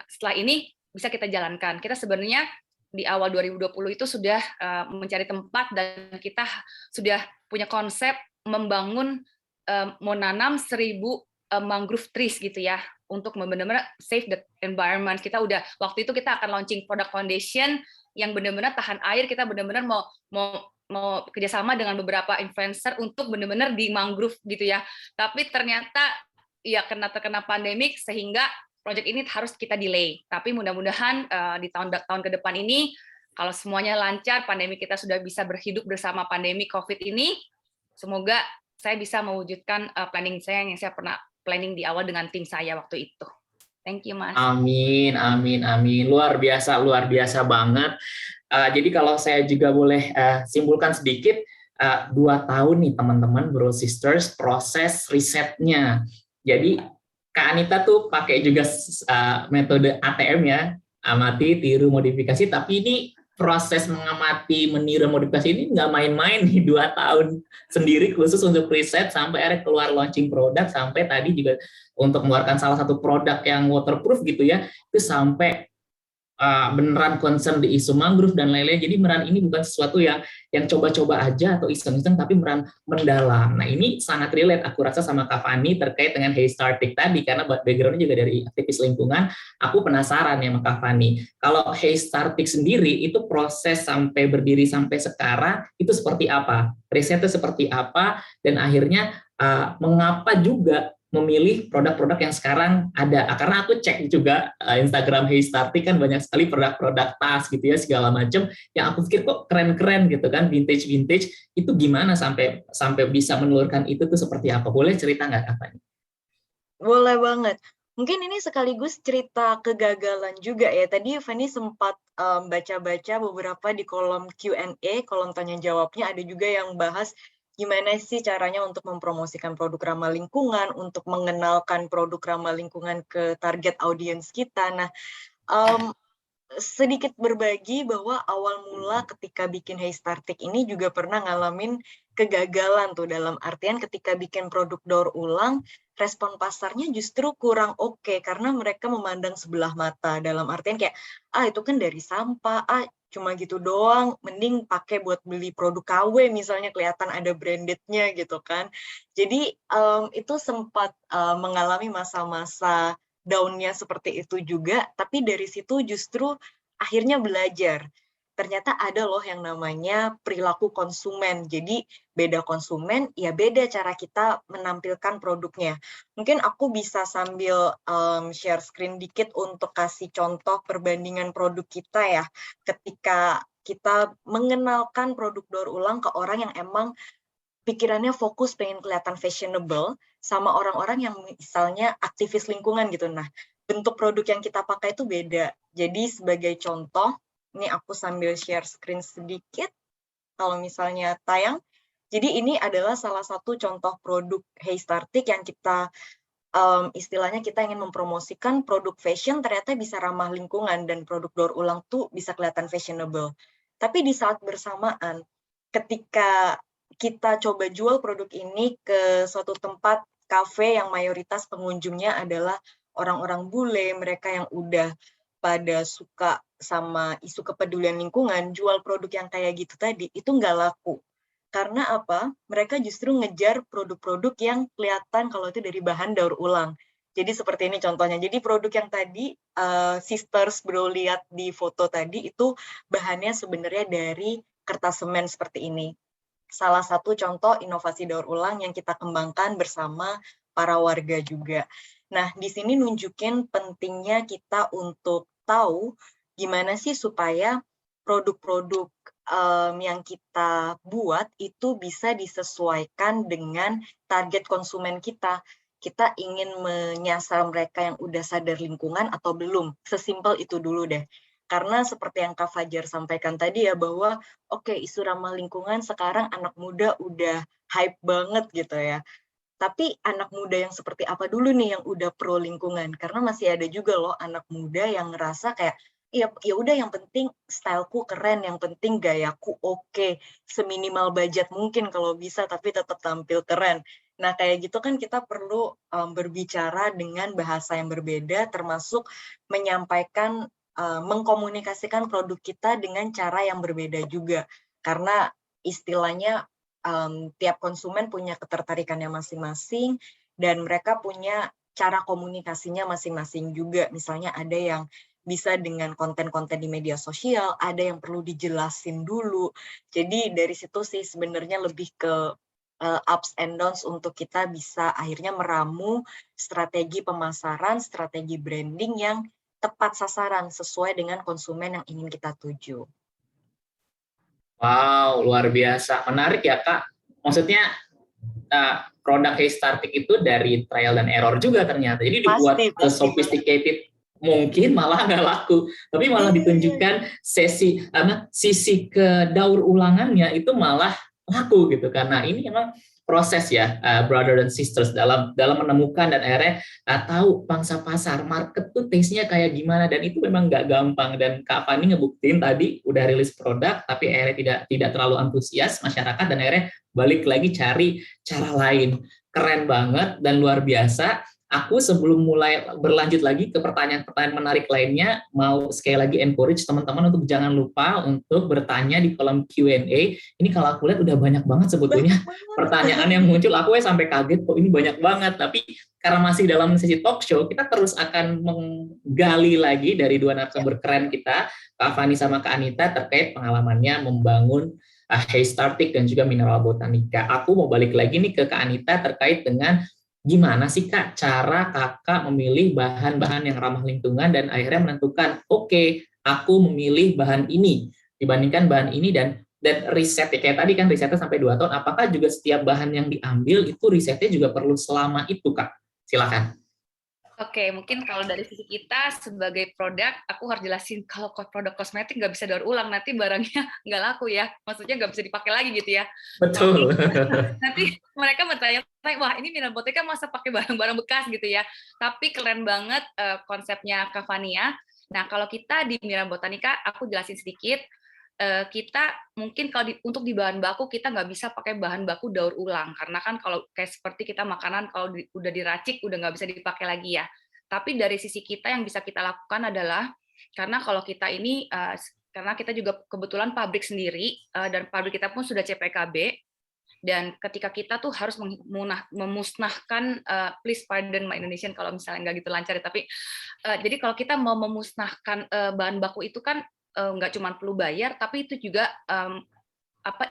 setelah ini bisa kita jalankan. Kita sebenarnya di awal 2020 itu sudah mencari tempat dan kita sudah punya konsep membangun menanam 1.000 mangrove trees gitu ya, untuk benar-benar save the environment. Kita udah waktu itu kita akan launching product foundation yang benar-benar tahan air. Kita benar-benar mau kerjasama dengan beberapa influencer untuk benar-benar di mangrove gitu ya. Tapi ternyata ya terkena pandemik sehingga project ini harus kita delay. Tapi mudah-mudahan di tahun ke depan ini, kalau semuanya lancar, pandemi kita sudah bisa berhidup bersama pandemi COVID ini, semoga saya bisa mewujudkan planning saya yang saya pernah planning di awal dengan tim saya waktu itu. Thank you, Mas. Amin, amin, amin. Luar biasa banget. Jadi kalau saya juga boleh simpulkan sedikit, 2 tahun nih teman-teman Bro Sisters proses risetnya. Jadi Kak Anita tuh pakai juga metode ATM ya, amati, tiru, modifikasi. Tapi ini proses mengamati, meniru, modifikasi ini nggak main-main nih, 2 tahun sendiri khusus untuk riset sampai akhirnya keluar launching produk, sampai tadi juga untuk mengeluarkan salah satu produk yang waterproof gitu ya, itu sampai beneran concern di isu mangrove dan lain-lain. Jadi beneran ini bukan sesuatu yang coba-coba aja atau iseng-iseng, tapi beneran mendalam. Nah ini sangat relate aku rasa sama Kak Fani terkait dengan Heystartik tadi, karena background-nya juga dari aktivis lingkungan. Aku penasaran ya sama Kak Fani, kalau Heystartik sendiri itu proses sampai berdiri sampai sekarang itu seperti apa? Risetnya seperti apa? Dan akhirnya mengapa juga memilih produk-produk yang sekarang ada? Karena aku cek juga Instagram Heystartik kan banyak sekali produk-produk tas gitu ya segala macam yang aku pikir kok keren-keren gitu kan, vintage itu gimana sampai bisa menelurkan itu tuh seperti apa? Boleh cerita nggak Kak Fani? Boleh banget. Mungkin ini sekaligus cerita kegagalan juga ya. Tadi Fani sempat baca-baca beberapa di kolom Q&A, kolom tanya jawabnya, ada juga yang bahas gimana sih caranya untuk mempromosikan produk ramah lingkungan, untuk mengenalkan produk ramah lingkungan ke target audiens kita. Nah, sedikit berbagi bahwa awal mula ketika bikin Heystartik ini juga pernah ngalamin kegagalan tuh, dalam artian ketika bikin produk daur ulang, respon pasarnya justru kurang oke, karena mereka memandang sebelah mata, dalam artian kayak, itu kan dari sampah, cuma gitu doang, mending pakai buat beli produk KW misalnya, kelihatan ada branded-nya gitu kan. Jadi itu sempat mengalami masa-masa down-nya seperti itu juga, tapi dari situ justru akhirnya belajar. Ternyata ada loh yang namanya perilaku konsumen. Jadi beda konsumen, ya beda cara kita menampilkan produknya. Mungkin aku bisa sambil share screen dikit untuk kasih contoh perbandingan produk kita ya. Ketika kita mengenalkan produk daur ulang ke orang yang emang pikirannya fokus pengen kelihatan fashionable, sama orang-orang yang misalnya aktivis lingkungan gitu. Nah, bentuk produk yang kita pakai itu beda. Jadi sebagai contoh, ini aku sambil share screen sedikit, kalau misalnya tayang. Jadi ini adalah salah satu contoh produk Heystartik yang kita, istilahnya kita ingin mempromosikan produk fashion ternyata bisa ramah lingkungan, dan produk daur ulang tuh bisa kelihatan fashionable. Tapi di saat bersamaan, ketika kita coba jual produk ini ke suatu tempat kafe yang mayoritas pengunjungnya adalah orang-orang bule, mereka yang udah pada suka sama isu kepedulian lingkungan, jual produk yang kayak gitu tadi, itu nggak laku. Karena apa? Mereka justru ngejar produk-produk yang kelihatan kalau itu dari bahan daur ulang. Jadi seperti ini contohnya. Jadi produk yang tadi, Sisters Bro lihat di foto tadi, itu bahannya sebenarnya dari kertas semen seperti ini. Salah satu contoh inovasi daur ulang yang kita kembangkan bersama para warga juga. Nah, di sini nunjukin pentingnya kita untuk tahu gimana sih supaya produk-produk yang kita buat itu bisa disesuaikan dengan target konsumen kita. Kita ingin menyasar mereka yang udah sadar lingkungan atau belum. Sesimpel itu dulu deh. Karena seperti yang Kak Fajar sampaikan tadi ya, bahwa oke, isu ramah lingkungan sekarang anak muda udah hype banget gitu ya. Tapi anak muda yang seperti apa dulu nih yang udah pro lingkungan? Karena masih ada juga loh anak muda yang ngerasa kayak, ya udah yang penting styleku keren, yang penting gayaku oke, seminimal budget mungkin kalau bisa, tapi tetap tampil keren. Nah kayak gitu kan kita perlu berbicara dengan bahasa yang berbeda, termasuk menyampaikan, mengkomunikasikan produk kita dengan cara yang berbeda juga. Karena istilahnya tiap konsumen punya ketertarikannya masing-masing, dan mereka punya cara komunikasinya masing-masing juga. Misalnya ada yang bisa dengan konten-konten di media sosial, ada yang perlu dijelasin dulu. Jadi dari situ sih sebenarnya lebih ke ups and downs untuk kita bisa akhirnya meramu strategi pemasaran, strategi branding yang tepat sasaran sesuai dengan konsumen yang ingin kita tuju. Wow, luar biasa. Menarik ya, Kak. Maksudnya produk Haystartic itu dari trial dan error juga ternyata. Jadi dibuat sophisticated mungkin malah nggak laku, tapi malah ditunjukkan sisi kedaur ulangannya itu malah laku gitu. Karena ini memang proses ya, brother and sisters, dalam menemukan dan akhirnya tahu pangsa pasar, market tuh taste-nya kayak gimana, dan itu memang nggak gampang. Dan Kak Fani ngebuktiin tadi udah rilis produk tapi akhirnya tidak terlalu antusias masyarakat, dan akhirnya balik lagi cari cara lain. Keren banget dan luar biasa. Aku sebelum mulai berlanjut lagi ke pertanyaan-pertanyaan menarik lainnya, mau sekali lagi encourage teman-teman untuk jangan lupa untuk bertanya di kolom Q&A. Ini kalau aku lihat udah banyak banget sebetulnya pertanyaan yang muncul. Aku sampai kaget kok ini banyak banget. Tapi karena masih dalam sesi talk show, kita terus akan menggali lagi dari dua narasumber keren kita, Kak Fani sama Kak Anita, terkait pengalamannya membangun Haystartic dan juga Mineral Botanica. Aku mau balik lagi nih ke Kak Anita terkait dengan gimana sih Kak cara Kakak memilih bahan-bahan yang ramah lingkungan dan akhirnya menentukan, oke, aku memilih bahan ini dibandingkan bahan ini, dan riset ya, kayak tadi kan risetnya sampai 2 tahun, apakah juga setiap bahan yang diambil itu risetnya juga perlu selama itu Kak? Silakan. Oke, mungkin kalau dari sisi kita sebagai produk, aku harus jelasin kalau produk kosmetik nggak bisa daur ulang, nanti barangnya nggak laku ya, maksudnya nggak bisa dipakai lagi gitu ya. Betul. Nanti mereka bertanya, wah ini Mineral Botanica masa pakai barang-barang bekas gitu ya. Tapi keren banget konsepnya Kak Fania. Nah kalau kita di Mineral Botanica, aku jelasin sedikit. Kita mungkin kalau untuk di bahan baku kita nggak bisa pakai bahan baku daur ulang, karena kan kalau kayak seperti kita makanan kalau udah diracik udah nggak bisa dipakai lagi ya. Tapi dari sisi kita yang bisa kita lakukan adalah, karena kalau kita ini karena kita juga kebetulan pabrik sendiri dan pabrik kita pun sudah CPKB, dan ketika kita tuh harus memusnahkan, please pardon my Indonesian kalau misalnya nggak gitu lancar ya, tapi jadi kalau kita mau memusnahkan bahan baku itu kan nggak cuma perlu bayar, tapi itu juga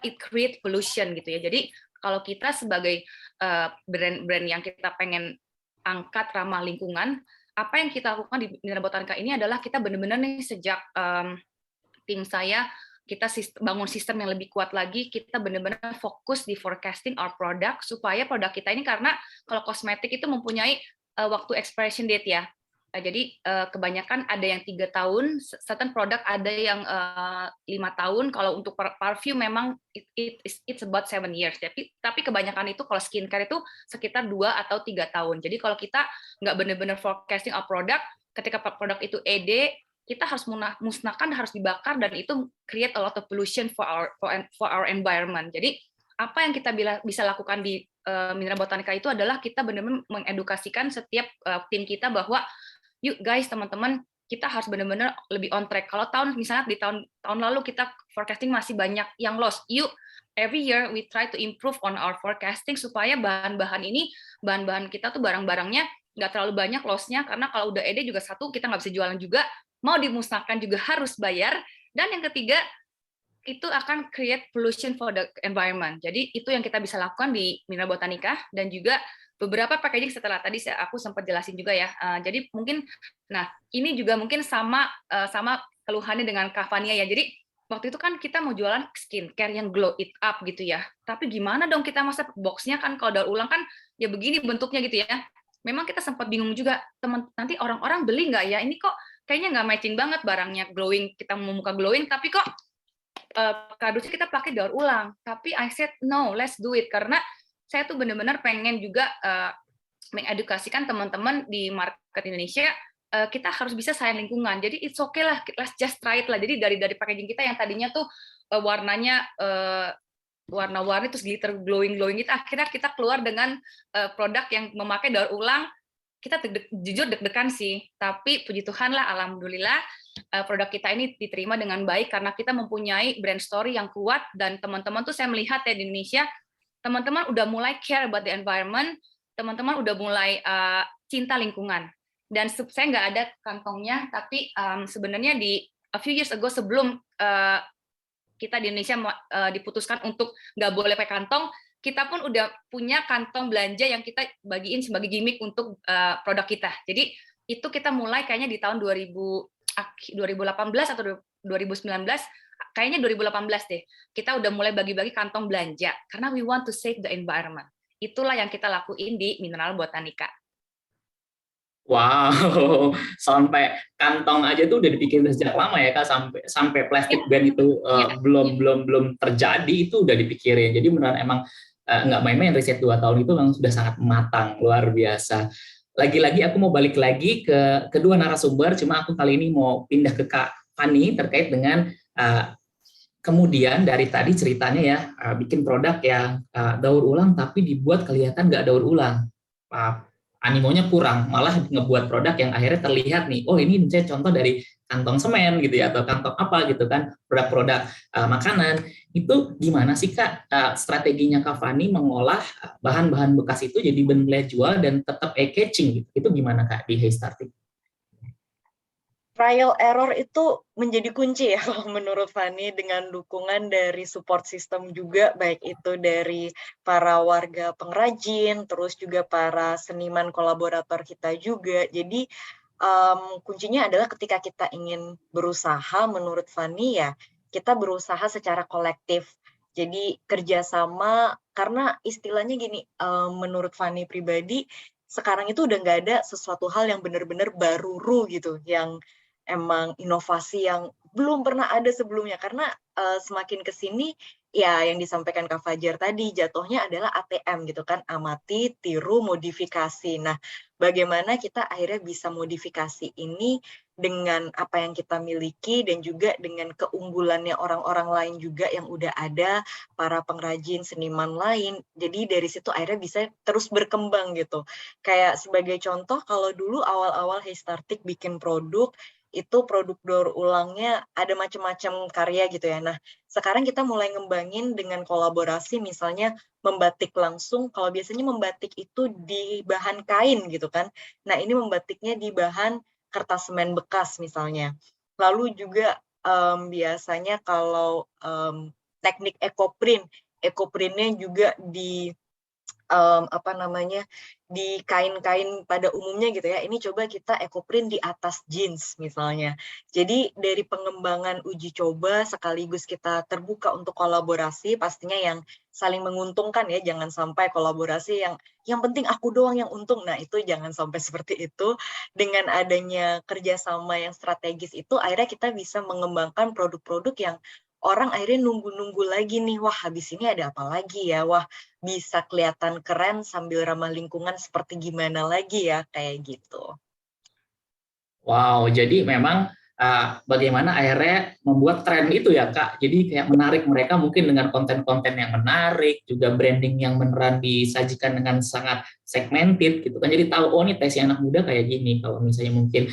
it create pollution gitu ya. Jadi kalau kita sebagai brand yang kita pengen angkat ramah lingkungan, apa yang kita lakukan di Mineral Botanica ini adalah kita benar-benar nih sejak tim saya kita bangun sistem yang lebih kuat lagi, kita benar-benar fokus di forecasting our product supaya produk kita ini, karena kalau kosmetik itu mempunyai waktu expiration date ya. Jadi kebanyakan ada yang 3 tahun, certain produk ada yang 5 tahun. Kalau untuk parfum memang it's about 7 years. Tapi kebanyakan itu kalau skincare itu sekitar 2 atau 3 tahun. Jadi kalau kita nggak benar-benar forecasting our product, ketika produk itu ED, kita harus musnahkan, harus dibakar, dan itu create a lot of pollution for our environment. Jadi apa yang kita bisa lakukan di Mineral Botanica itu adalah kita benar-benar mengedukasikan setiap tim kita bahwa yuk guys, teman-teman, kita harus benar-benar lebih on track. Kalau misalnya di tahun lalu kita forecasting masih banyak yang loss, yuk every year we try to improve on our forecasting supaya bahan-bahan kita tuh barang-barangnya nggak terlalu banyak loss-nya, karena kalau udah ED juga satu kita nggak bisa jualan juga, mau dimusnahkan juga harus bayar, dan yang ketiga itu akan create pollution for the environment. Jadi itu yang kita bisa lakukan di Mineral Botanica, dan juga beberapa packaging setelah tadi aku sempat jelasin juga ya. Jadi mungkin, nah ini juga mungkin sama keluhannya dengan Kak Fania ya. Jadi waktu itu kan kita mau jualan skincare yang glow it up gitu ya. Tapi gimana dong kita masa boxnya kan kalau daur ulang kan ya begini bentuknya gitu ya. Memang kita sempat bingung juga, nanti orang-orang beli nggak ya? Ini kok kayaknya nggak matching banget barangnya glowing, kita mau muka glowing, tapi kok kardusnya kita pakai daur ulang. Tapi I said no, let's do it, karena saya tuh benar-benar pengen juga mengedukasikan teman-teman di market Indonesia, kita harus bisa sayang lingkungan. Jadi it's okay lah, let's just try it lah. Jadi dari packaging kita yang tadinya tuh warnanya warna-warni terus glitter glowing itu, akhirnya kita keluar dengan produk yang memakai daur ulang. Kita jujur deg-degan sih, tapi puji Tuhan lah, alhamdulillah produk kita ini diterima dengan baik karena kita mempunyai brand story yang kuat, dan teman-teman tuh saya melihat ya di Indonesia, teman-teman udah mulai care about the environment, teman-teman udah mulai cinta lingkungan. Dan saya nggak ada kantongnya, tapi sebenarnya di a few years ago sebelum kita di Indonesia diputuskan untuk nggak boleh pakai kantong, kita pun udah punya kantong belanja yang kita bagiin sebagai gimmick untuk produk kita. Jadi itu kita mulai kayaknya di tahun 2018 atau 2019, kayaknya 2018 deh. Kita udah mulai bagi-bagi kantong belanja karena we want to save the environment. Itulah yang kita lakuin di Mineral Botanica. Wow, sampai kantong aja tuh udah dipikirin sejak lama ya Kak, sampai plastic band itu belum terjadi itu udah dipikirin. Jadi beneran emang nggak main-main, riset 2 tahun itu memang sudah sangat matang, luar biasa. Lagi-lagi aku mau balik lagi ke kedua narasumber, cuma aku kali ini mau pindah ke Kak Fani terkait dengan kemudian dari tadi ceritanya ya, bikin produk yang daur ulang tapi dibuat kelihatan nggak daur ulang. Animonya kurang, malah ngebuat produk yang akhirnya terlihat nih, oh ini misalnya contoh dari kantong semen gitu ya, atau kantong apa gitu kan, produk-produk makanan. Itu gimana sih Kak strateginya Kak Fani mengolah bahan-bahan bekas itu jadi bernilai jual dan tetap eye-catching gitu? Itu gimana Kak di Heystartik? Trial error itu menjadi kunci ya kalau menurut Fani, dengan dukungan dari support system juga, baik itu dari para warga pengrajin, terus juga para seniman kolaborator kita juga. Jadi kuncinya adalah ketika kita ingin berusaha, menurut Fani ya kita berusaha secara kolektif. Jadi kerjasama, karena istilahnya gini, menurut Fani pribadi, sekarang itu udah nggak ada sesuatu hal yang benar-benar baru gitu, yang emang inovasi yang belum pernah ada sebelumnya, karena semakin kesini ya yang disampaikan Kak Fajar tadi, jatuhnya adalah ATM gitu kan, amati, tiru, modifikasi. Nah, bagaimana kita akhirnya bisa modifikasi ini dengan apa yang kita miliki dan juga dengan keunggulannya orang-orang lain juga yang udah ada, para pengrajin, seniman lain. Jadi dari situ akhirnya bisa terus berkembang gitu. Kayak sebagai contoh, kalau dulu awal-awal Heystartik bikin produk, itu produk daur ulangnya ada macam-macam karya gitu ya. Nah, sekarang kita mulai ngembangin dengan kolaborasi, misalnya membatik langsung. Kalau biasanya membatik itu di bahan kain gitu kan. Nah, ini membatiknya di bahan kertas semen bekas misalnya. Lalu juga biasanya kalau teknik ekoprintnya juga di di kain-kain pada umumnya gitu ya. Ini coba kita ekoprint di atas jeans misalnya. Jadi dari pengembangan uji coba sekaligus kita terbuka untuk kolaborasi, pastinya yang saling menguntungkan ya, jangan sampai kolaborasi yang penting aku doang yang untung. Nah, itu jangan sampai seperti itu. Dengan adanya kerjasama yang strategis itu, akhirnya kita bisa mengembangkan produk-produk yang orang akhirnya nunggu-nunggu lagi nih, wah habis ini ada apa lagi ya, wah bisa kelihatan keren sambil ramah lingkungan seperti gimana lagi ya, kayak gitu. Wow, jadi memang bagaimana akhirnya membuat tren itu ya Kak, jadi kayak menarik mereka mungkin dengan konten-konten yang menarik, juga branding yang beneran disajikan dengan sangat segmented gitu kan, jadi tahu oh nih tesnya anak muda kayak gini, kalau misalnya mungkin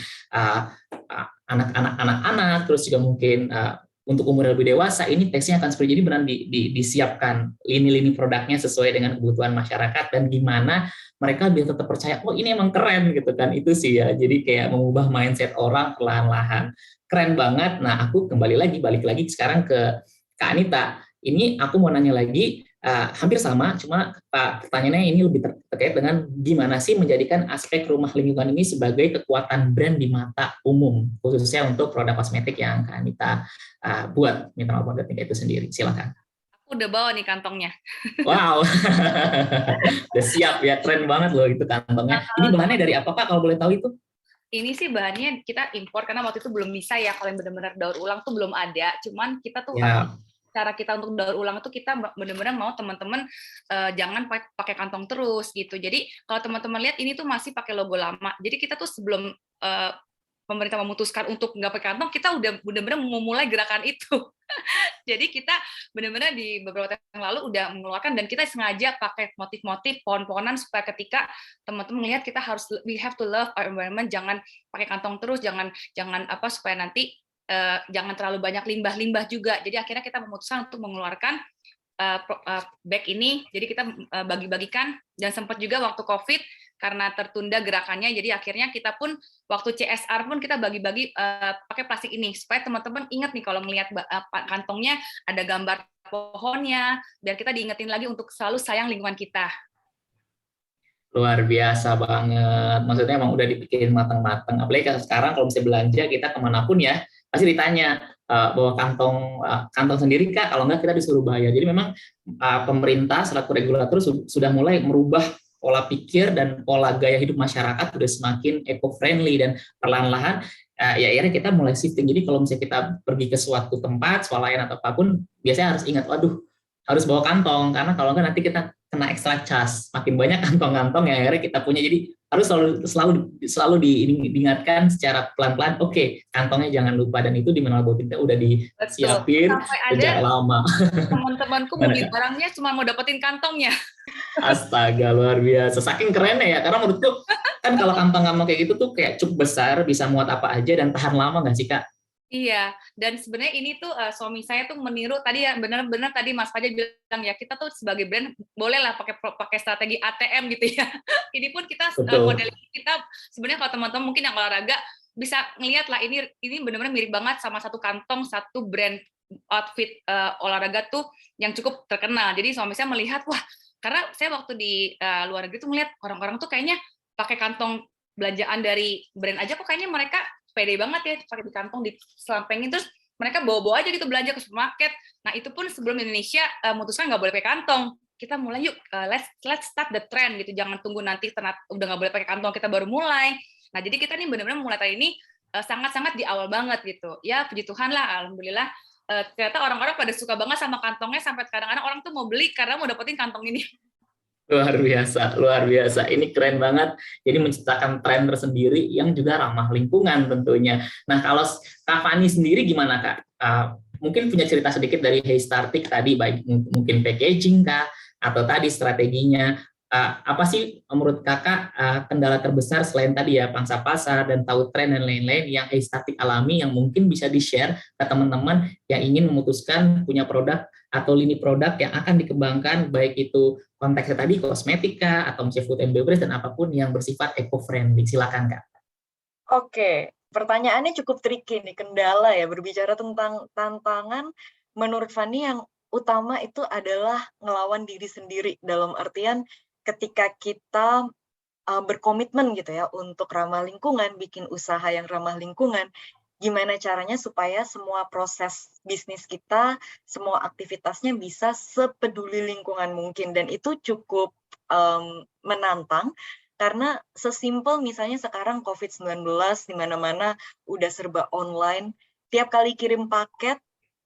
anak-anak, terus juga mungkin untuk umur lebih dewasa, ini teksnya akan seperti jadi benar disiapkan lini-lini produknya sesuai dengan kebutuhan masyarakat dan gimana mereka biar tetap percaya, oh ini emang keren gitu kan, itu sih ya, jadi kayak mengubah mindset orang perlahan-lahan, keren banget. Nah aku balik lagi sekarang ke Kak Anita, ini aku mau nanya lagi, hampir sama, cuma pertanyaannya ini lebih terkait dengan gimana sih menjadikan aspek rumah lingkungan ini sebagai kekuatan brand di mata umum, khususnya untuk produk kosmetik yang Kak Anita buat Mineral Botanica itu sendiri. Silakan. Aku udah bawa nih kantongnya. Wow, udah siap ya, keren banget loh itu kantongnya. Ini bahannya dari apa Kak kalau boleh tahu itu? Ini sih bahannya kita impor karena waktu itu belum bisa ya, kalau yang benar-benar daur ulang tuh belum ada. Cuman kita tuh cara kita untuk daur ulang itu kita benar-benar mau teman-teman jangan pakai kantong terus gitu. Jadi kalau teman-teman lihat ini tuh masih pakai logo lama. Jadi kita tuh sebelum pemerintah memutuskan untuk nggak pakai kantong, kita udah benar-benar memulai gerakan itu. Jadi kita benar-benar di beberapa tahun yang lalu udah mengeluarkan, dan kita sengaja pakai motif-motif pohon-pohonan supaya ketika teman-teman melihat kita harus we have to love our environment, jangan pakai kantong terus, jangan supaya nanti jangan terlalu banyak limbah-limbah juga. Jadi akhirnya kita memutuskan untuk mengeluarkan bag ini. Jadi kita bagi-bagikan, dan sempat juga waktu COVID karena tertunda gerakannya, jadi akhirnya kita pun waktu CSR pun kita bagi-bagi pakai plastik ini supaya teman-teman ingat nih kalau melihat kantongnya ada gambar pohonnya, biar kita diingetin lagi untuk selalu sayang lingkungan kita. Luar biasa banget. Maksudnya emang udah dipikirin matang-matang. Apalagi sekarang kalau misalnya belanja kita kemanapun ya, pasti ditanya bawa kantong sendiri Kak, kalau enggak kita disuruh bayar. Jadi memang pemerintah selaku regulator sudah mulai merubah pola pikir dan pola gaya hidup masyarakat sudah semakin eco-friendly, dan perlahan-lahan ya akhirnya kita mulai shifting. Jadi kalau misalnya kita pergi ke suatu tempat, swalayan atau apapun, biasanya harus ingat, waduh, harus bawa kantong, karena kalau enggak nanti kita kena extra charge. Makin banyak kantong-kantong yang akhirnya kita punya, jadi harus selalu diingatkan secara pelan-pelan. Oke, kantongnya jangan lupa, dan itu di Mineral Bottle kita udah disiapin sejak lama. Teman-temanku mau beli barangnya cuma mau dapetin kantongnya. Astaga, luar biasa. Saking kerennya ya, karena menurutku kan kalau kantong-kantong kayak gitu tuh kayak cukup besar, bisa muat apa aja dan tahan lama nggak sih Kak? Iya, dan sebenarnya ini tuh suami saya tuh meniru tadi ya, benar-benar tadi Mas Fajar bilang ya, kita tuh sebagai brand bolehlah pakai strategi ATM gitu ya. Ini pun kita model kita sebenarnya kalau teman-teman mungkin yang olahraga bisa ngelihat lah, ini benar-benar mirip banget sama satu kantong satu brand outfit olahraga tuh yang cukup terkenal. Jadi suami saya melihat, wah, karena saya waktu di luar negeri tuh melihat orang-orang tuh kayaknya pakai kantong belanjaan dari brand aja kok kayaknya mereka pede banget ya, pakai di kantong diselampengin, terus mereka bawa-bawa aja gitu belanja ke supermarket. Nah itu pun sebelum Indonesia memutuskan nggak boleh pakai kantong, kita mulai yuk, let's start the trend gitu, jangan tunggu nanti udah nggak boleh pakai kantong kita baru mulai. Nah jadi kita nih benar-benar mulai tahun ini sangat-sangat di awal banget gitu. Ya puji Tuhan lah, alhamdulillah ternyata orang-orang pada suka banget sama kantongnya, sampai kadang-kadang orang tuh mau beli karena mau dapetin kantong ini. Luar biasa, luar biasa. Ini keren banget. Jadi menciptakan tren tersendiri yang juga ramah lingkungan tentunya. Nah, kalau Kak Fani sendiri gimana Kak? Mungkin punya cerita sedikit dari Hey Startik tadi, baik mungkin packaging Kak, atau tadi strateginya. Apa sih menurut Kakak kendala terbesar selain tadi ya pangsa pasar dan tahu tren dan lain-lain yang Hey Startik alami, yang mungkin bisa di-share ke teman-teman yang ingin memutuskan punya produk atau lini produk yang akan dikembangkan, baik itu konteksnya tadi kosmetika atau misalnya food and beverage dan apapun yang bersifat eco-friendly. Silakan Kak. Oke, pertanyaannya cukup tricky nih, kendala ya, berbicara tentang tantangan. Menurut Fani yang utama itu adalah ngelawan diri sendiri, dalam artian ketika kita berkomitmen gitu ya untuk ramah lingkungan, bikin usaha yang ramah lingkungan, gimana caranya supaya semua proses bisnis kita, semua aktivitasnya bisa sepeduli lingkungan mungkin. Dan itu cukup menantang, karena sesimpel misalnya sekarang COVID-19 di mana-mana udah serba online, tiap kali kirim paket,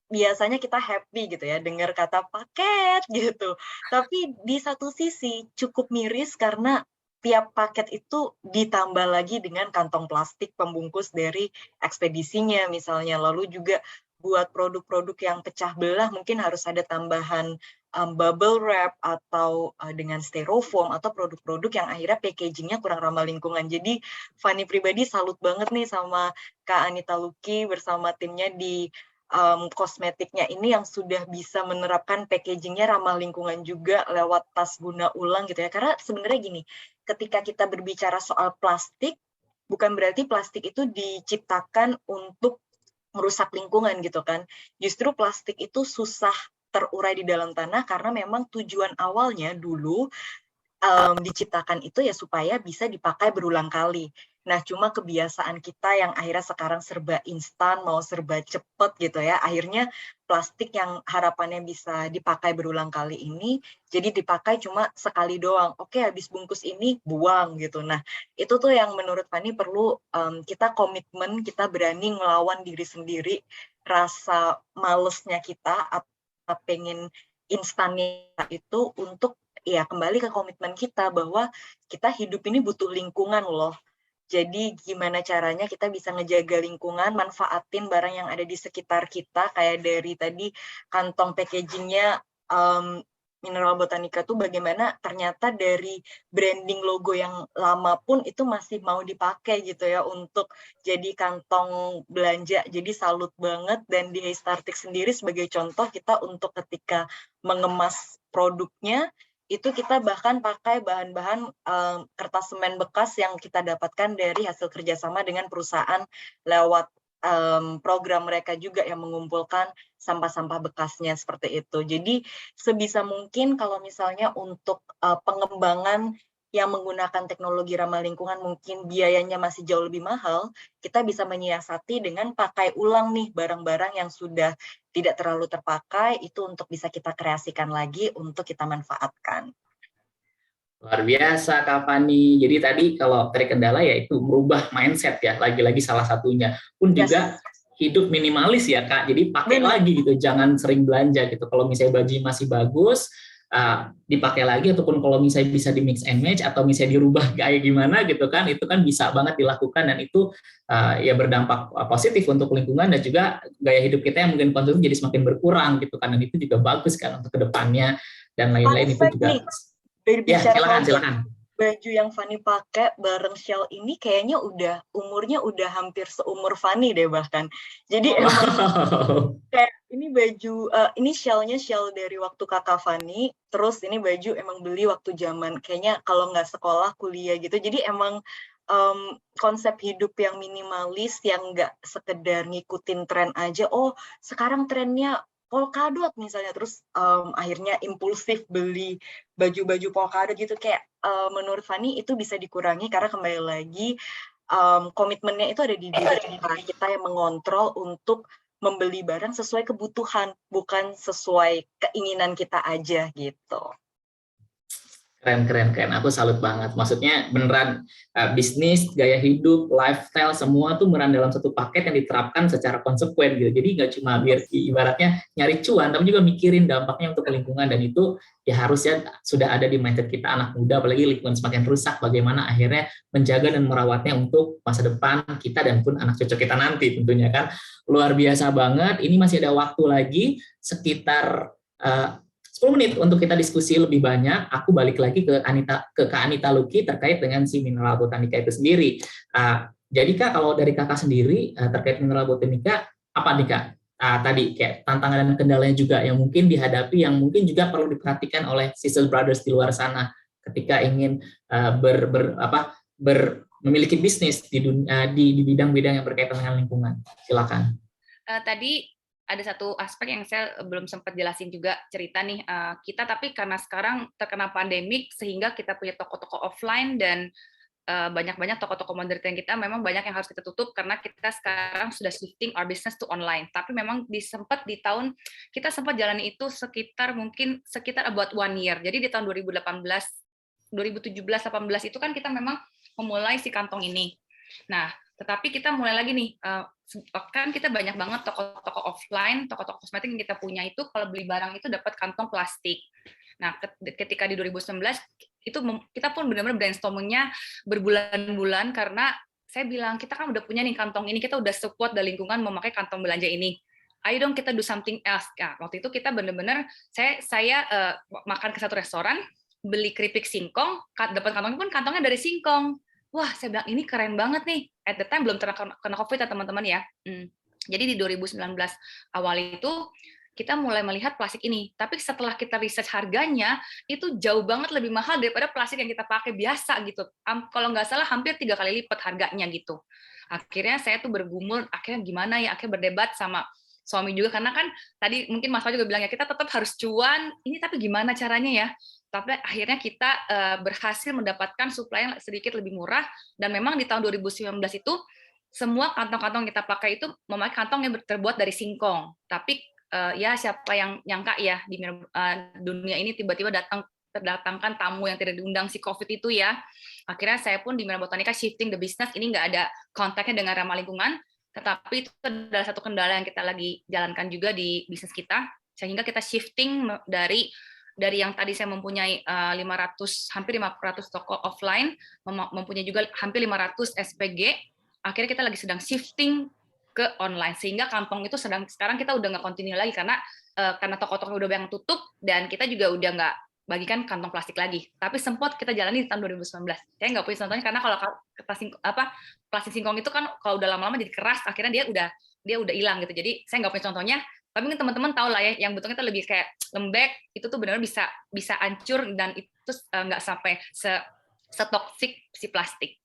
biasanya kita happy gitu ya dengar kata paket gitu. Tapi di satu sisi cukup miris karena tiap paket itu ditambah lagi dengan kantong plastik pembungkus dari ekspedisinya misalnya. Lalu juga buat produk-produk yang pecah belah mungkin harus ada tambahan bubble wrap atau dengan styrofoam atau produk-produk yang akhirnya packagingnya kurang ramah lingkungan. Jadi Fani pribadi salut banget nih sama Kak Anita Luki bersama timnya di kosmetiknya ini yang sudah bisa menerapkan packagingnya ramah lingkungan juga lewat tas guna ulang gitu ya. Karena sebenarnya gini, ketika kita berbicara soal plastik, bukan berarti plastik itu diciptakan untuk merusak lingkungan gitu kan. Justru plastik itu susah terurai di dalam tanah karena memang tujuan awalnya dulu diciptakan itu ya supaya bisa dipakai berulang kali. Nah, cuma kebiasaan kita yang akhirnya sekarang serba instan, mau serba cepet gitu ya, akhirnya plastik yang harapannya bisa dipakai berulang kali ini, jadi dipakai cuma sekali doang. Oke, habis bungkus ini, buang gitu. Nah, itu tuh yang menurut Fani perlu kita komitmen, kita berani ngelawan diri sendiri, rasa malesnya kita, atau pengen instannya itu untuk ya kembali ke komitmen kita bahwa kita hidup ini butuh lingkungan loh. Jadi gimana caranya kita bisa ngejaga lingkungan, manfaatin barang yang ada di sekitar kita, kayak dari tadi kantong packagingnya Mineral Botanica tuh bagaimana ternyata dari branding logo yang lama pun itu masih mau dipakai gitu ya untuk jadi kantong belanja. Jadi salut banget, dan di Hey Startik sendiri sebagai contoh kita untuk ketika mengemas produknya, itu kita bahkan pakai bahan-bahan kertas semen bekas yang kita dapatkan dari hasil kerjasama dengan perusahaan lewat program mereka juga yang mengumpulkan sampah-sampah bekasnya seperti itu. Jadi sebisa mungkin kalau misalnya untuk pengembangan yang menggunakan teknologi ramah lingkungan mungkin biayanya masih jauh lebih mahal, kita bisa menyiasati dengan pakai ulang nih barang-barang yang sudah tidak terlalu terpakai, itu untuk bisa kita kreasikan lagi untuk kita manfaatkan. Luar biasa Kak Fani. Jadi tadi kalau terkendala ya itu merubah mindset ya, lagi-lagi salah satunya. Pun juga hidup minimalis ya Kak, jadi pakai lagi gitu, jangan sering belanja gitu. Kalau misalnya baju masih bagus, dipakai lagi, ataupun kalau misalnya bisa di mix and match atau misalnya dirubah kayak gimana gitu kan, itu kan bisa banget dilakukan, dan itu ya berdampak positif untuk lingkungan dan juga gaya hidup kita yang mungkin konsumsi jadi semakin berkurang gitu kan, dan itu juga bagus kan untuk kedepannya dan lain-lain. Itu juga ya, silakan. Baju yang Fani pakai bareng Shell ini kayaknya umurnya udah hampir seumur Fani deh bahkan. Jadi emang kayak ini baju, ini Shell-nya Shell dari waktu kakak Fani, terus ini baju emang beli waktu zaman kayaknya kalau nggak sekolah, kuliah gitu. Jadi emang konsep hidup yang minimalis, yang nggak sekedar ngikutin tren aja, oh sekarang trennya polkadot misalnya, terus akhirnya impulsif beli baju-baju polkadot gitu. Kayak menurut Fani itu bisa dikurangi karena kembali lagi komitmennya itu ada di diri kita yang mengontrol untuk membeli barang sesuai kebutuhan, bukan sesuai keinginan kita aja gitu. Keren. Aku salut banget. Maksudnya beneran bisnis, gaya hidup, lifestyle, semua tuh beneran dalam satu paket yang diterapkan secara konsekuen gitu. Jadi nggak cuma biar ibaratnya nyari cuan, tapi juga mikirin dampaknya untuk lingkungan, dan itu ya harusnya sudah ada di mindset kita anak muda, apalagi lingkungan semakin rusak, bagaimana akhirnya menjaga dan merawatnya untuk masa depan kita dan pun anak cucu kita nanti tentunya kan. Luar biasa banget. Ini masih ada waktu lagi sekitar 10 menit untuk kita diskusi lebih banyak. Aku balik lagi ke Kak Anita Luki terkait dengan si mineral botanika itu sendiri. Jadi Kak, kalau dari Kakak sendiri terkait mineral botanika, apa nih Kak? Tadi kayak tantangan dan kendalanya juga yang mungkin dihadapi, yang mungkin juga perlu diperhatikan oleh sisters brothers di luar sana ketika ingin memiliki bisnis di bidang-bidang yang berkaitan dengan lingkungan. Silakan. Tadi ada satu aspek yang saya belum sempat jelasin juga cerita nih, kita tapi karena sekarang terkena pandemik sehingga kita punya toko-toko offline, dan banyak-banyak toko-toko modern kita memang banyak yang harus kita tutup karena kita sekarang sudah shifting our business to online. Tapi memang di tahun kita sempat jalani itu sekitar about 1 year. Jadi di tahun 2017-18 itu kan kita memang memulai si kantong ini. Nah, tetapi kita mulai lagi nih, kan kita banyak banget toko-toko offline, toko-toko kosmetik yang kita punya itu kalau beli barang itu dapat kantong plastik. Nah, ketika di 2019 itu kita pun benar-benar brainstorming-nya berbulan-bulan, karena saya bilang kita kan udah punya nih kantong ini, kita udah support dari lingkungan memakai kantong belanja ini. Ayo dong kita do something else. Nah, waktu itu kita benar-benar saya makan ke satu restoran, beli keripik singkong, dapat kantongnya pun kantongnya dari singkong. Wah, saya bilang ini keren banget nih. At the time belum kena COVID ya teman-teman ya. Jadi di 2019 awal itu kita mulai melihat plastik ini. Tapi setelah kita research harganya, itu jauh banget lebih mahal daripada plastik yang kita pakai biasa gitu. Kalau nggak salah hampir 3 kali lipat harganya gitu. Akhirnya saya tuh bergumul, akhirnya gimana ya? Akhirnya berdebat sama suami juga, karena kan tadi mungkin Mas Pak juga bilang ya, kita tetap harus cuan, ini tapi gimana caranya ya? Tapi akhirnya kita berhasil mendapatkan supply yang sedikit lebih murah, dan memang di tahun 2019 itu semua kantong-kantong kita pakai itu memakai kantong yang terbuat dari singkong. Tapi ya siapa yang nyangka ya di dunia ini tiba-tiba terdatangkan tamu yang tidak diundang, si COVID itu ya. Akhirnya saya pun di Mineral Botanika shifting the business, ini nggak ada kontaknya dengan ramah lingkungan, tetapi itu adalah satu kendala yang kita lagi jalankan juga di bisnis kita, sehingga kita shifting dari yang tadi saya mempunyai hampir 500 toko offline, mempunyai juga hampir 500 SPG, akhirnya kita lagi sedang shifting ke online, sehingga kantong itu sekarang kita udah nggak continue lagi, karena toko-toko udah yang tutup, dan kita juga udah nggak bagikan kantong plastik lagi. Tapi sempat kita jalani di tahun 2019. Saya nggak punya contohnya, karena kalau plastik singkong itu kan kalau udah lama-lama jadi keras, akhirnya dia udah hilang gitu. Jadi saya nggak punya contohnya. Tapi mungkin teman-teman tahu lah ya, yang bentuknya itu lebih kayak lembek, itu tuh benar-benar bisa hancur, dan itu nggak sampai setoksik si plastik.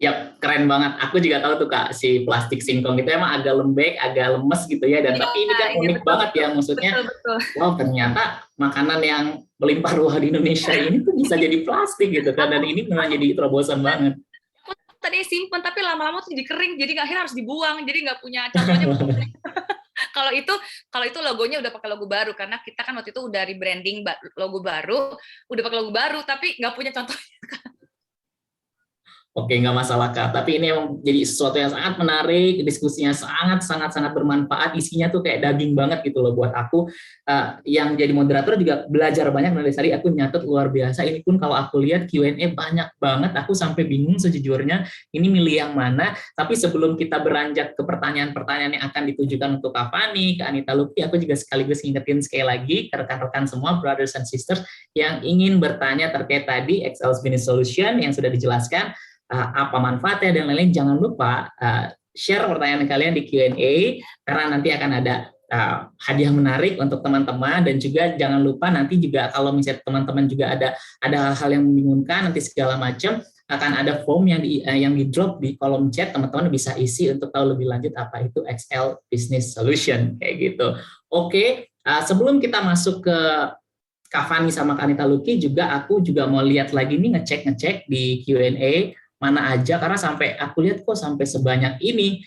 Yap, keren banget. Aku juga tahu tuh Kak, si plastik singkong itu emang agak lembek, agak lemes gitu ya. Dan tapi ini kan unik banget ya, maksudnya. Betul. Wow, ternyata makanan yang melimpah ruah di Indonesia ini tuh bisa jadi plastik gitu kan. Dan ini memang jadi terobosan banget. Tadi simpen tapi lama-lama tuh jadi kering, jadi akhirnya harus dibuang, jadi nggak punya contohnya. Kalau itu logonya udah pakai logo baru, karena kita kan waktu itu udah rebranding logo baru, udah pakai logo baru tapi nggak punya contohnya. Oke, nggak masalah Kak. Tapi ini emang jadi sesuatu yang sangat menarik, diskusinya sangat bermanfaat, isinya tuh kayak daging banget gitu loh buat aku. Yang jadi moderator juga belajar banyak dari tadi, aku nyatet luar biasa. Ini pun kalau aku lihat Q&A banyak banget, aku sampai bingung sejujurnya ini milih yang mana. Tapi sebelum kita beranjak ke pertanyaan-pertanyaan yang akan ditujukan untuk Kak Fani, Kak Anita Luki, aku juga sekaligus ngingetin sekali lagi ke rekan-rekan semua, brothers and sisters yang ingin bertanya terkait tadi XL Business Solution yang sudah dijelaskan, apa manfaatnya dan lain-lain, jangan lupa share pertanyaan kalian di Q&A karena nanti akan ada hadiah menarik untuk teman-teman. Dan juga jangan lupa nanti juga kalau misalnya teman-teman juga ada hal yang membingungkan nanti segala macam, akan ada form yang di drop di kolom chat, teman-teman bisa isi untuk tahu lebih lanjut apa itu XL Business Solution kayak gitu. Oke, sebelum kita masuk ke Kak Fani sama Kak Anita Luki, juga aku juga mau lihat lagi nih, ngecek di Q&A mana aja, karena sampai aku lihat kok sampai sebanyak ini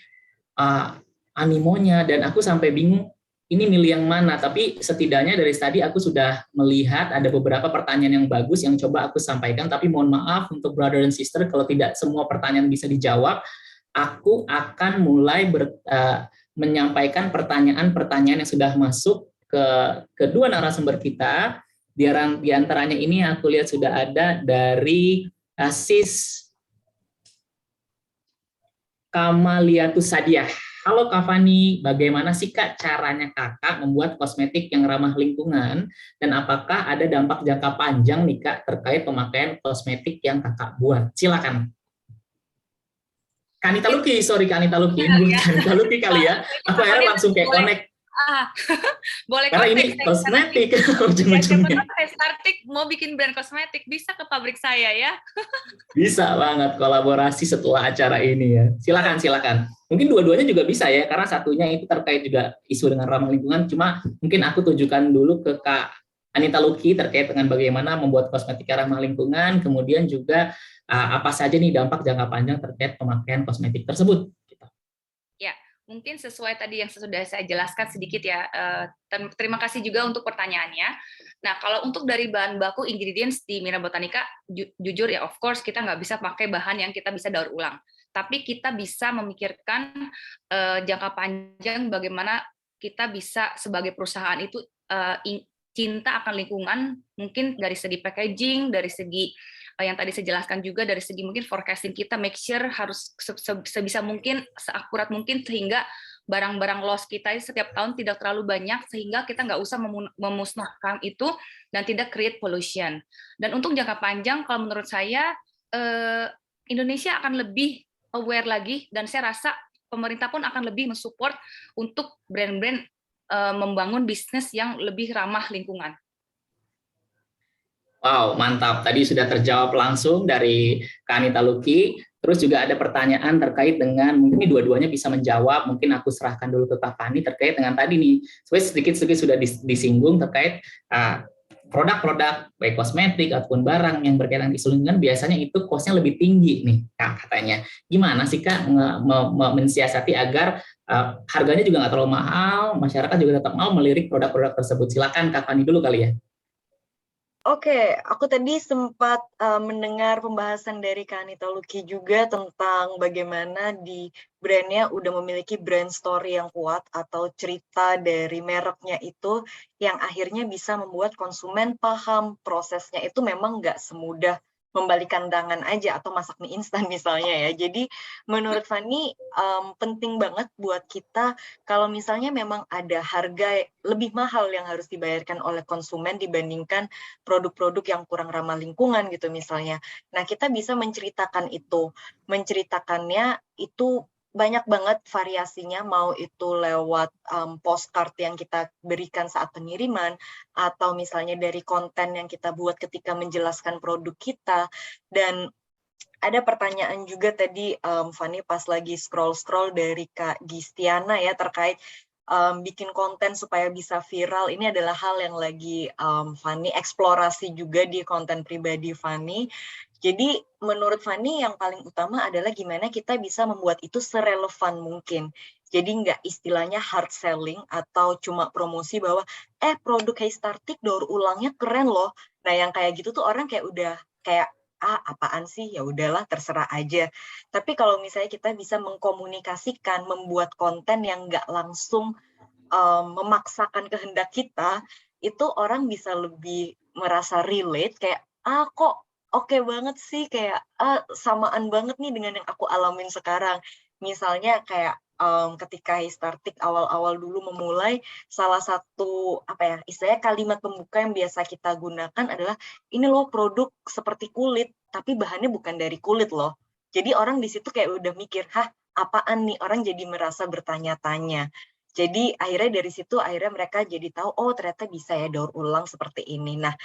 animonya, dan aku sampai bingung ini milih yang mana. Tapi setidaknya dari tadi aku sudah melihat ada beberapa pertanyaan yang bagus yang coba aku sampaikan, tapi mohon maaf untuk brother and sister kalau tidak semua pertanyaan bisa dijawab. Aku akan mulai menyampaikan pertanyaan-pertanyaan yang sudah masuk ke kedua narasumber kita. Di antaranya ini aku lihat sudah ada dari Sis Kamaliatus Sadiah. Halo Kak Fani, bagaimana sih Kak caranya Kakak membuat kosmetik yang ramah lingkungan, dan apakah ada dampak jangka panjang nih Kak terkait pemakaian kosmetik yang Kakak buat? Silakan. Kanita Luki, sorry Kanita Luki, Kanita Luki kali ya. Aku akhirnya langsung kayak connect. Boleh karena ini kosmetik. Ujung-ujungnya. Saya starting mau bikin brand kosmetik, bisa ke pabrik saya ya. Bisa banget kolaborasi setelah acara ini ya. Silakan. Mungkin dua-duanya juga bisa ya, karena satunya itu terkait juga isu dengan ramah lingkungan. Cuma mungkin aku tujukan dulu ke Kak Anita Luki terkait dengan bagaimana membuat kosmetik ramah lingkungan, kemudian juga apa saja nih dampak jangka panjang terkait pemakaian kosmetik tersebut. Ya. Mungkin sesuai tadi yang sudah saya jelaskan sedikit ya. Terima kasih juga untuk pertanyaannya. Nah, kalau untuk dari bahan baku ingredients di Mira Botanica, jujur ya, of course kita nggak bisa pakai bahan yang kita bisa daur ulang. Tapi kita bisa memikirkan jangka panjang bagaimana kita bisa sebagai perusahaan itu cinta akan lingkungan, mungkin dari segi packaging, dari segi yang tadi saya jelaskan juga, dari segi mungkin forecasting kita make sure harus sebisa mungkin, seakurat mungkin, sehingga barang-barang loss kita setiap tahun tidak terlalu banyak, sehingga kita nggak usah memusnahkan itu dan tidak create pollution. Dan untuk jangka panjang, kalau menurut saya Indonesia akan lebih aware lagi, dan saya rasa pemerintah pun akan lebih mensupport untuk brand-brand membangun bisnis yang lebih ramah lingkungan. Wow, mantap. Tadi sudah terjawab langsung dari Kak Anita Luki. Terus juga ada pertanyaan terkait dengan, mungkin ini dua-duanya bisa menjawab, mungkin aku serahkan dulu ke Kak Fani terkait dengan tadi nih. Sedikit-sedikit sudah disinggung terkait produk-produk baik kosmetik ataupun barang yang berkaitan isu lingkungan, biasanya itu cost-nya lebih tinggi nih Kak katanya. Gimana sih Kak mensiasati agar harganya juga nggak terlalu mahal, masyarakat juga tetap mau melirik produk-produk tersebut? Silakan Kak Fani dulu kali ya. Oke, aku tadi sempat mendengar pembahasan dari Kak Anita Luki juga tentang bagaimana di brandnya udah memiliki brand story yang kuat atau cerita dari mereknya itu yang akhirnya bisa membuat konsumen paham prosesnya itu memang nggak semudah membalikan tangan aja atau masak mie instan misalnya ya. Jadi menurut Fani penting banget buat kita kalau misalnya memang ada harga lebih mahal yang harus dibayarkan oleh konsumen dibandingkan produk-produk yang kurang ramah lingkungan gitu misalnya. Nah, kita bisa menceritakan itu. Menceritakannya itu banyak banget variasinya, mau itu lewat postcard yang kita berikan saat pengiriman, atau misalnya dari konten yang kita buat ketika menjelaskan produk kita. Dan ada pertanyaan juga tadi Fanny pas lagi scroll dari Kak Gistiana ya terkait bikin konten supaya bisa viral. Ini adalah hal yang lagi Fanny eksplorasi juga di konten pribadi Fanny. Jadi menurut Fanny yang paling utama adalah gimana kita bisa membuat itu serelevan mungkin. Jadi nggak istilahnya hard selling atau cuma promosi bahwa produk Heystartik daur ulangnya keren loh. Nah yang kayak gitu tuh orang kayak udah kayak apaan sih, ya udahlah terserah aja. Tapi kalau misalnya kita bisa mengkomunikasikan, membuat konten yang nggak langsung memaksakan kehendak kita, itu orang bisa lebih merasa relate, kayak kok oke banget sih, kayak samaan banget nih dengan yang aku alamin sekarang. Misalnya kayak ketika Heystartik awal-awal dulu memulai, salah satu istilahnya kalimat pembuka yang biasa kita gunakan adalah ini loh produk seperti kulit tapi bahannya bukan dari kulit loh. Jadi orang di situ kayak udah mikir, apaan nih, orang jadi merasa bertanya-tanya. Jadi akhirnya dari situ mereka jadi tahu ternyata bisa ya daur ulang seperti ini. Nah,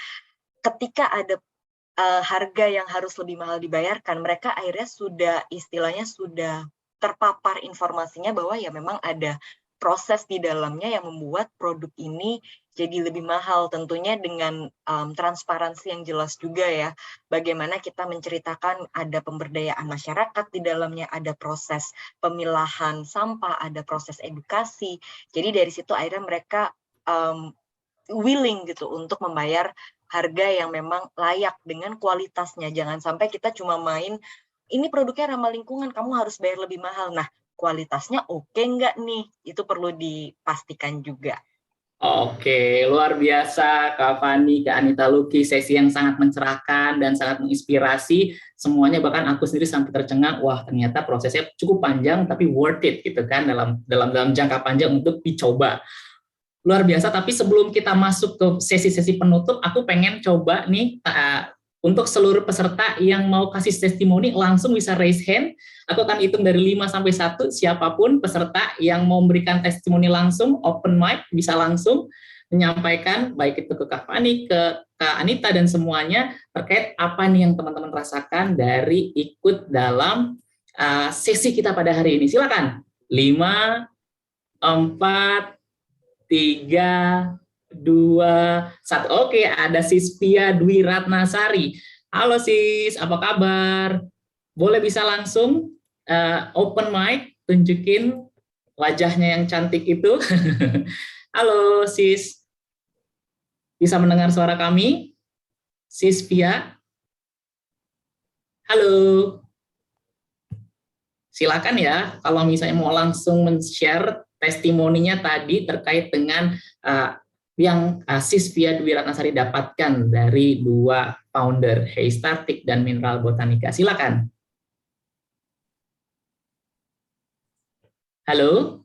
ketika ada harga yang harus lebih mahal dibayarkan, mereka akhirnya sudah terpapar informasinya bahwa ya memang ada proses di dalamnya yang membuat produk ini jadi lebih mahal, tentunya dengan transparansi yang jelas juga ya. Bagaimana kita menceritakan ada pemberdayaan masyarakat di dalamnya, ada proses pemilahan sampah, ada proses edukasi. Jadi dari situ akhirnya mereka willing gitu untuk membayar harga yang memang layak dengan kualitasnya. Jangan sampai kita cuma main ini produknya ramah lingkungan, kamu harus bayar lebih mahal. Nah, kualitasnya oke nggak nih? Itu perlu dipastikan juga. Oke, luar biasa Kak Fanny, Kak Anita Luki, sesi yang sangat mencerahkan dan sangat menginspirasi. Semuanya bahkan aku sendiri sampai tercengang, wah ternyata prosesnya cukup panjang tapi worth it gitu kan dalam jangka panjang untuk dicoba. Luar biasa, tapi sebelum kita masuk ke sesi-sesi penutup, aku pengen coba nih untuk seluruh peserta yang mau kasih testimoni langsung bisa raise hand. Aku akan hitung dari 5 sampai 1, siapapun peserta yang mau memberikan testimoni langsung, open mic, bisa langsung menyampaikan, baik itu ke Kak Fanny, ke Kak Anita, dan semuanya terkait apa nih yang teman-teman rasakan dari ikut dalam sesi kita pada hari ini. Silakan. 5, 4, 3, 2, 1. Oke, ada Sis Pia Dwi Ratnasari. Halo Sis, apa kabar? Boleh bisa langsung open mic, tunjukin wajahnya yang cantik itu. Halo Sis, bisa mendengar suara kami? Sis Pia? Halo. Silakan ya, kalau misalnya mau langsung men-share testimoninya tadi terkait dengan yang Sis Pia Dwi Ratnasari dapatkan dari 2 founder Heystartik dan Mineral Botanica. Silakan. Halo.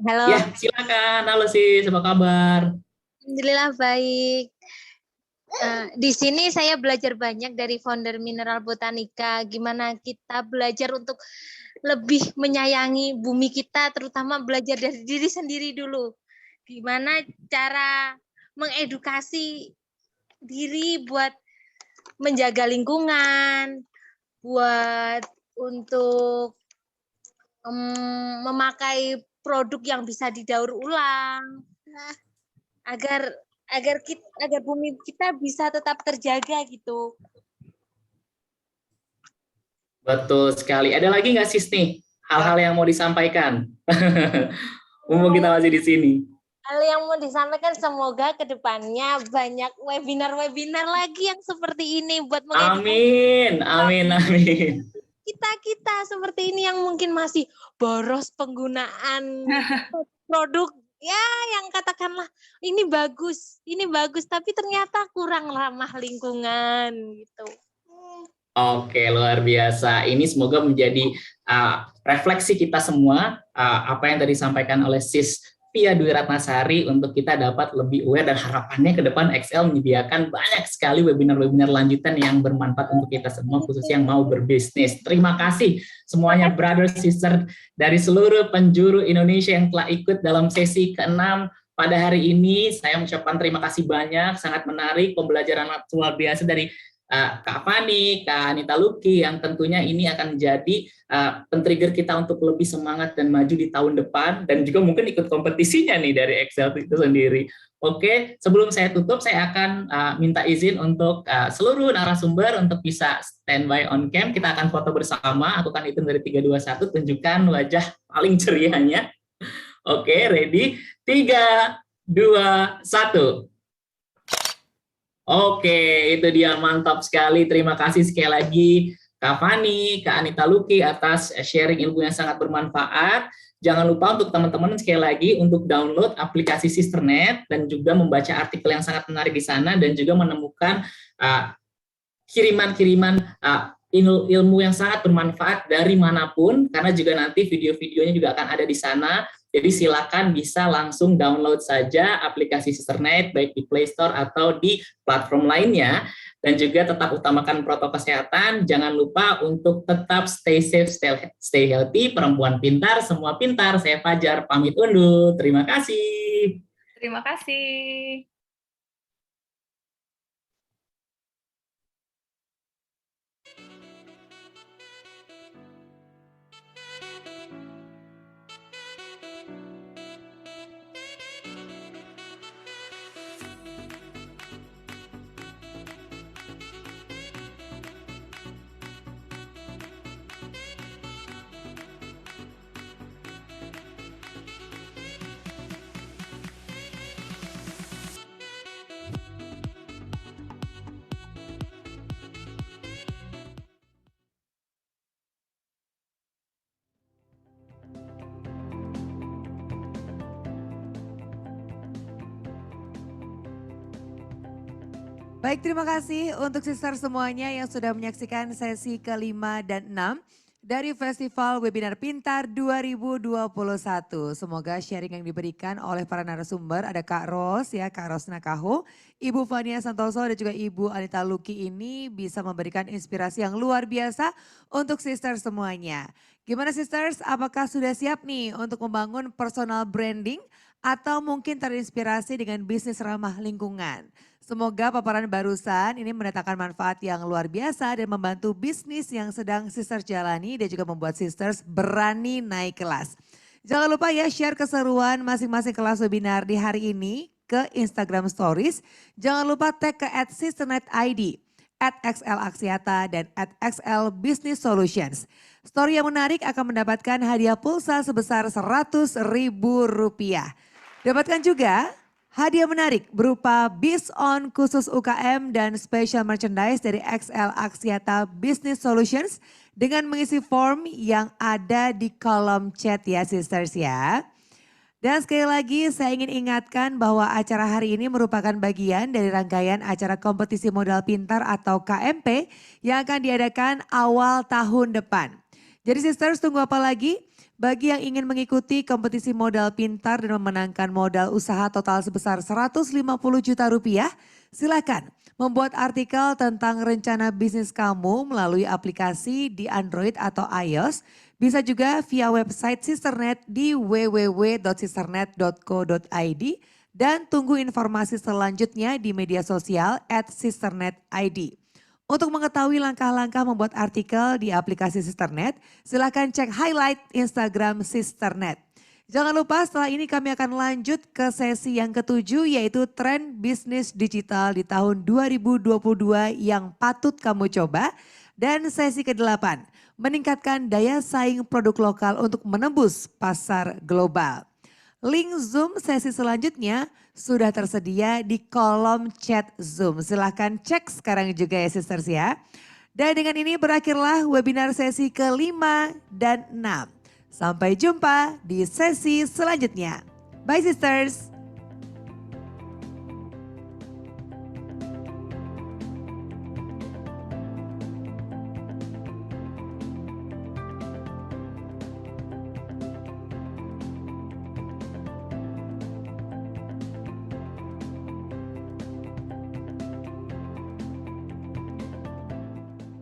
Halo. Ya, silakan. Halo Sis, apa kabar? Alhamdulillah baik. Di sini saya belajar banyak dari founder Mineral Botanica. Gimana kita belajar untuk lebih menyayangi bumi kita, terutama belajar dari diri sendiri dulu. Gimana cara mengedukasi diri buat menjaga lingkungan, buat untuk memakai produk yang bisa didaur ulang, agar bumi kita bisa tetap terjaga gitu. Betul sekali. Ada lagi nggak Sis nih hal-hal yang mau disampaikan? Mumpung kita masih di sini. Hal yang mau disampaikan, semoga kedepannya banyak webinar-webinar lagi yang seperti ini buat mengedukasi. Amin. Kita seperti ini yang mungkin masih boros penggunaan produk ya, yang katakanlah ini bagus, tapi ternyata kurang ramah lingkungan gitu. Oke, luar biasa. Ini semoga menjadi refleksi kita semua, apa yang tadi disampaikan oleh Sis Pia Dwi Ratnasari, untuk kita dapat lebih aware, dan harapannya ke depan XL menyediakan banyak sekali webinar-webinar lanjutan yang bermanfaat untuk kita semua, khususnya yang mau berbisnis. Terima kasih semuanya brother sister dari seluruh penjuru Indonesia yang telah ikut dalam sesi ke-6 pada hari ini. Saya mengucapkan terima kasih banyak, sangat menarik, pembelajaran luar biasa dari Kak Fani, Kak Anita Luki, yang tentunya ini akan menjadi pen-trigger kita untuk lebih semangat dan maju di tahun depan, dan juga mungkin ikut kompetisinya nih dari Excel itu sendiri. Oke, sebelum saya tutup, saya akan minta izin untuk seluruh narasumber untuk bisa standby on cam. Kita akan foto bersama, aku akan hitung dari 3, 2, 1, tunjukkan wajah paling cerianya. Oke, ready? 3, 2, 1. Oke, itu dia, mantap sekali. Terima kasih sekali lagi Kak Fani, Kak Anita Luki atas sharing ilmu yang sangat bermanfaat. Jangan lupa untuk teman-teman sekali lagi untuk download aplikasi Sisternet dan juga membaca artikel yang sangat menarik di sana, dan juga menemukan kiriman-kiriman ilmu yang sangat bermanfaat dari manapun, karena juga nanti video-videonya juga akan ada di sana. Jadi silakan bisa langsung download saja aplikasi Sisternet baik di Play Store atau di platform lainnya. Dan juga tetap utamakan protokol kesehatan. Jangan lupa untuk tetap stay safe, stay healthy. Perempuan pintar, semua pintar. Saya Fajar, pamit undur. Terima kasih. Terima kasih. Baik, terima kasih untuk sister semuanya yang sudah menyaksikan sesi ke-5 dan 6 dari Festival Webinar Pintar 2021. Semoga sharing yang diberikan oleh para narasumber, ada Kak Ros, ya, Kak Rosna Kaho, Ibu Fania Santoso dan juga Ibu Anita Luki ini bisa memberikan inspirasi yang luar biasa untuk sister semuanya. Gimana sisters, apakah sudah siap nih untuk membangun personal branding atau mungkin terinspirasi dengan bisnis ramah lingkungan? Semoga paparan barusan ini mendatangkan manfaat yang luar biasa dan membantu bisnis yang sedang sisters jalani dan juga membuat sisters berani naik kelas. Jangan lupa ya share keseruan masing-masing kelas webinar di hari ini ke Instagram Stories. Jangan lupa tag ke @sisternetid, @XLAxiata dan @XLBusinessSolutions. Story yang menarik akan mendapatkan hadiah pulsa sebesar Rp100.000. Dapatkan juga hadiah menarik berupa BizOn khusus UKM dan special merchandise dari XLAxiata Business Solutions dengan mengisi form yang ada di kolom chat ya sisters ya. Dan sekali lagi saya ingin ingatkan bahwa acara hari ini merupakan bagian dari rangkaian acara kompetisi modal pintar atau KMP yang akan diadakan awal tahun depan. Jadi sisters tunggu apa lagi? Bagi yang ingin mengikuti kompetisi modal pintar dan memenangkan modal usaha total sebesar Rp150 juta, silakan membuat artikel tentang rencana bisnis kamu melalui aplikasi di Android atau iOS. Bisa juga via website Sisternet di www.sisternet.co.id dan tunggu informasi selanjutnya di media sosial @sisternetid. Untuk mengetahui langkah-langkah membuat artikel di aplikasi Sisternet, silakan cek highlight Instagram Sisternet. Jangan lupa setelah ini kami akan lanjut ke sesi yang ke-7 yaitu tren bisnis digital di tahun 2022 yang patut kamu coba. Dan sesi ke-8, meningkatkan daya saing produk lokal untuk menembus pasar global. Link Zoom sesi selanjutnya sudah tersedia di kolom chat Zoom. Silahkan cek sekarang juga ya sisters ya. Dan dengan ini berakhirlah webinar sesi ke-5 dan 6. Sampai jumpa di sesi selanjutnya. Bye sisters.